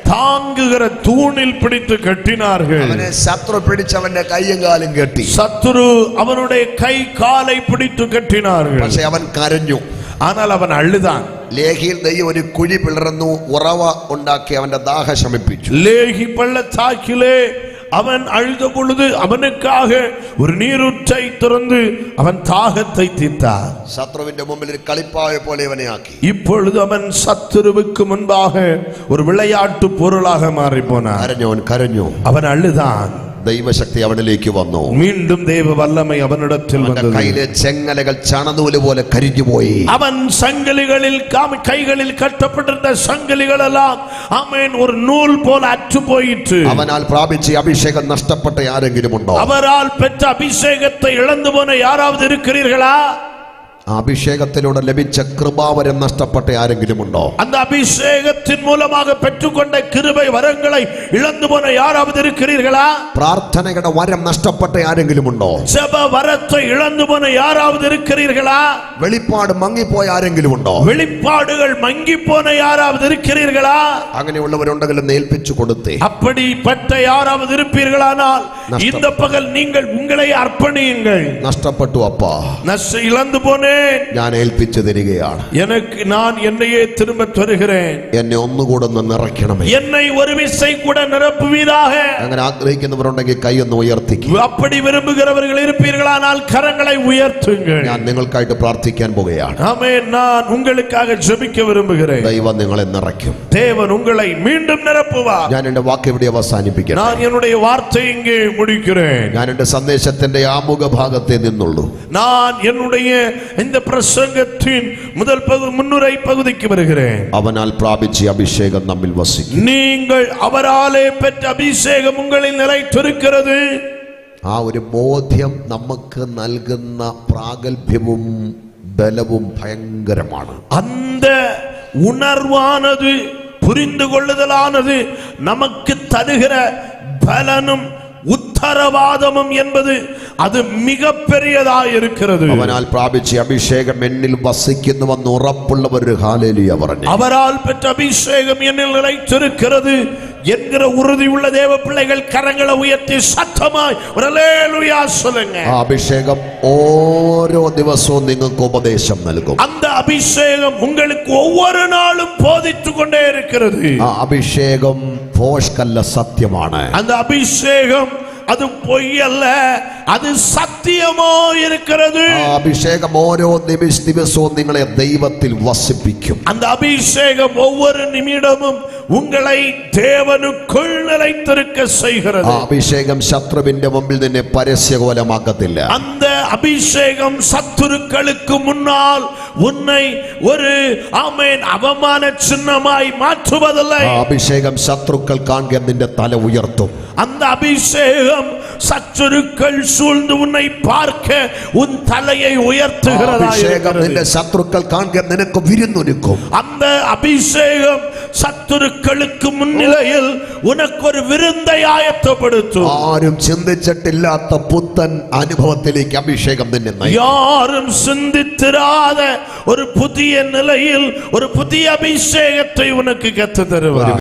தாங்குகிற தூணில் பிடித்து கட்டினார்கள். അവനെ ശത്രു പിടിച്ചവന്റെ കൈയും കാലും കെട്ടി. சத்துரு அவனுடைய கை காலை பிடித்து கட்டினார்கள். പക്ഷെ അവൻ കരഞ്ഞു. ஆனால் அவன் அழுதான். ലേഹിയിൽ ദൈവം ഒരു കുഴി പിളർന്നു ഉറവ ഉണ്ടാക്കി അവന്റെ ദാഹം ശമിപ്പിച്ചു. ലേഹി பள்ளத்தாக்கிலே அவன் அழுத பொழுது அவனுக்காக ஒரு நீரூற்றை திறந்து அவன் தாகத்தை தீர்த்தார். ശത്രുവിന്റെ മുമ്പിൽ ഒരു കളിപ്പാവ പോലെ അവനെ ആക്കി. இப்பொழுது அவன் சத்துருவுக்கு முன்பாக ஒரு விளையாட்டு பொருளாக மாறி போனான். കരഞ്ഞവൻ കരഞ്ഞു. அவன் அழுதான். ദൈവശക്തി അവനിലേക്ക് വന്നു. மீண்டும் தேவ வல்லமை அவனிடத்தில் வந்தது. കയ്യിലെ ചെങ്ങലകൾ ചണനൂല് പോലെ കരിഞ്ഞുപോയി. அவன் சங்கிலிகளில் கைகளில் கட்டப்பட்டிருந்த சங்கிலிகள் எல்லாம் ஆமென் ஒரு நூல் போல அற்று போயிற்று. അവനാൽ പ്രാപിച്ച അഭിഷേകം നഷ്ടപ്പെട്ട ആരെങ്കിലും ഉണ്ടോ? அவரால் பெற்ற அபிஷேகத்தை இழந்து போன யாராவது இருக்கிறீர்களா? അഭിഷേകത്തിലൂടെ ലഭിച്ച കൃപാവരം നഷ്ടപ്പെട്ട ആരെങ്കിലും ഉണ്ടോ? அந்த அபிஷேகத்தின் மூலமாக பெற்றுக்கொண்ட கிருபை வரங்களை இழந்து போன யாராவது இருக்கிறீர்களா? പ്രാർത്ഥനയുടെ വരം നഷ്ടപ്പെട്ട ആരെങ്കിലും ഉണ്ടോ? ஜெப வரத்தை இழந்து போன யாராவது இருக்கிறீர்களா? വെളിപ്പാട് മങ്ങിപ്പോയ ആരെങ്കിലും ഉണ്ടോ? வெளிப்பாடுகள் மங்கி போன யாராவது இருக்கிறீர்களா? അങ്ങനെയുള്ളവരുണ്ടെങ്കിൽ ഒന്ന് ഏൽപ്പിച്ചു കൊടുത്തേ. அப்படிப்பட்ட யாராவது இருப்பீர்களானால் இந்த பகல் நீங்கள் உங்களை அர்ப்பணியுங்கள். നഷ്ടപ്പെട്ടു അപ്പാ, இழந்து போனேன், ഞാൻ ഏൽപ്പിച്ചു തരികയാണ്. எனக்கு நான் என்னையே திரும்ப தருகிறேன். എന്നെ ഒന്നുകൂടെ ഒന്ന് നിറയ്ക്കണമേ. என்னை ஒரு விசை கூட நிரப்புவீராக. അങ്ങനെ ആഗ്രഹിക്കുന്നവരുണ്ടെങ്കിൽ കൈ ഒന്ന് ഉയർത്തിക്കും. அப்படி விரும்புகிறவர்கள் இருப்பீர்களானால் கரங்களை உயர்த்துங்கள். ഞാൻ നിങ്ങൾക്കായിട്ട് പ്രാർത്ഥിക്കാൻ പോകുകയാണ്. ஆமென். நான் உங்களுக்காக ஜெபிக்க விரும்புகிறேன். ദൈവം നിങ്ങളെ നിറയ്ക്കും. தேவன் உங்களை மீண்டும் நிரப்புவார். ഞാൻ എന്റെ വാക്ക് ഇവിടെ അവസാനിപ്പിക്കാം. நான் என்னுடைய வார்த்தை இங்கே முடிக்கிறேன். ഞാൻ എന്റെ സന്ദേശത്തിന്റെ ആമുഖ ഭാഗത്തെ നിന്നുള്ളൂ. நான் என்னுடைய இந்த பிரசங்கத்தின் முதல் முன்னுரை பகுதிக்கு வருகிறேன். അവനാൽ പ്രാപിച്ച അഭിഷേകം നമ്മിൽ വസിക്കും. நீங்கள் அவராலே பெற்ற அபிஷேகம் உங்களில் நிலைத்திருக்கிறது. ആ ഒരു ബോധ്യം നമുക്ക് നൽകുന്ന പ്രാഗൽഭ്യവും ബലവും ഭയങ്കരമാണ്. அந்த உணர்வானது புரிந்து கொள்ளுதலானது நமக்கு தருகிற பலனும் உத்தரவாதமும் என்பது அது மிகப்பெரியதாக இருக்கிறது. അവനാൽ പ്രാപിച്ച അഭിഷേകം എന്നിൽ വസിക്കുന്നുവെന്ന് ഉറപ്പുള്ളവർ ഹല്ലേലൂയ പറഞ്ഞു. அவரால் பெற்ற அபிஷேகம் என்னில் நிலைத்திருக்கிறது என்கிற உறுதியுள்ள தேவ பிள்ளைகள் கரங்களை உயர்த்தி சத்தமாய் ஒரு ஹல்லேலூயா சொல்லுங்க. ആ അഭിഷേകം ഓരോ ദിവസവും നിങ്ങൾക്ക് ഉപദേശം നൽകും. அந்த அபிஷேகம் உங்களுக்கு ஒவ்வொரு நாளும் போதித்துக் கொண்டே இருக்கிறது. ആ അഭിഷേകം ഭോഷ്കല്ല, സത്യമാണ്. அந்த அபிஷேகம் அது பொய் அல்ல, அது சத்தியமோ இருக்கிறது. ആ അഭിഷേകം ഓരോ ദിവസവും നിങ്ങളെ ദൈവത്തിൽ വസിപ്പിക്കും. அந்த அபிஷேகம் ஒவ்வொரு நிமிடமும் உங்களை தேவனுக்குள் நிலைத்திருக்க செய்கிறது. ആ അഭിഷേകം ശത്രുവിന്റെ മുമ്പിൽ നിന്നെ പരസ്യകോലമാക്കത്തില്ല. அந்த அபிஷேகம் சத்துருக்களுக்கு முன்னால் உன்னை ஒரு ஆமென் அவமான சின்னமாய் மாற்றுவதில்லை. ആ അഭിഷേകം ശത്രുക്കൾ കാണുക നിന്റെ തല ഉയർത്തും. அந்த அபிஷேகம் சத்துருக்கள் சூழ்ந்து உன்னை பார்க்க உன் தலையை உயர்த்துகிறதா അഭിഷേകം നിന്റെ ശത്രുക്കൾ കാണുക നിനക്ക് വിരുന്നൊരുക്കും. அந்த அபிஷேகம் சத்துருக்களுக்கு முன்னிலையில் உனக்கு ஒரு விருந்தை ஆயத்தப்படுத்தும். ആരും ചിന്തിച്ചിട്ടില്ലാത്ത പുത്തൻ അനുഭവത്തിലേക്ക് അഭിഷേകം നിന്നെ നയിക്കും. யாரும் சிந்தித்திராத ஒரு புதிய நிலையில் ஒரு புதிய அபிஷேகத்தை உனக்கு கற்றுத் தருவார்.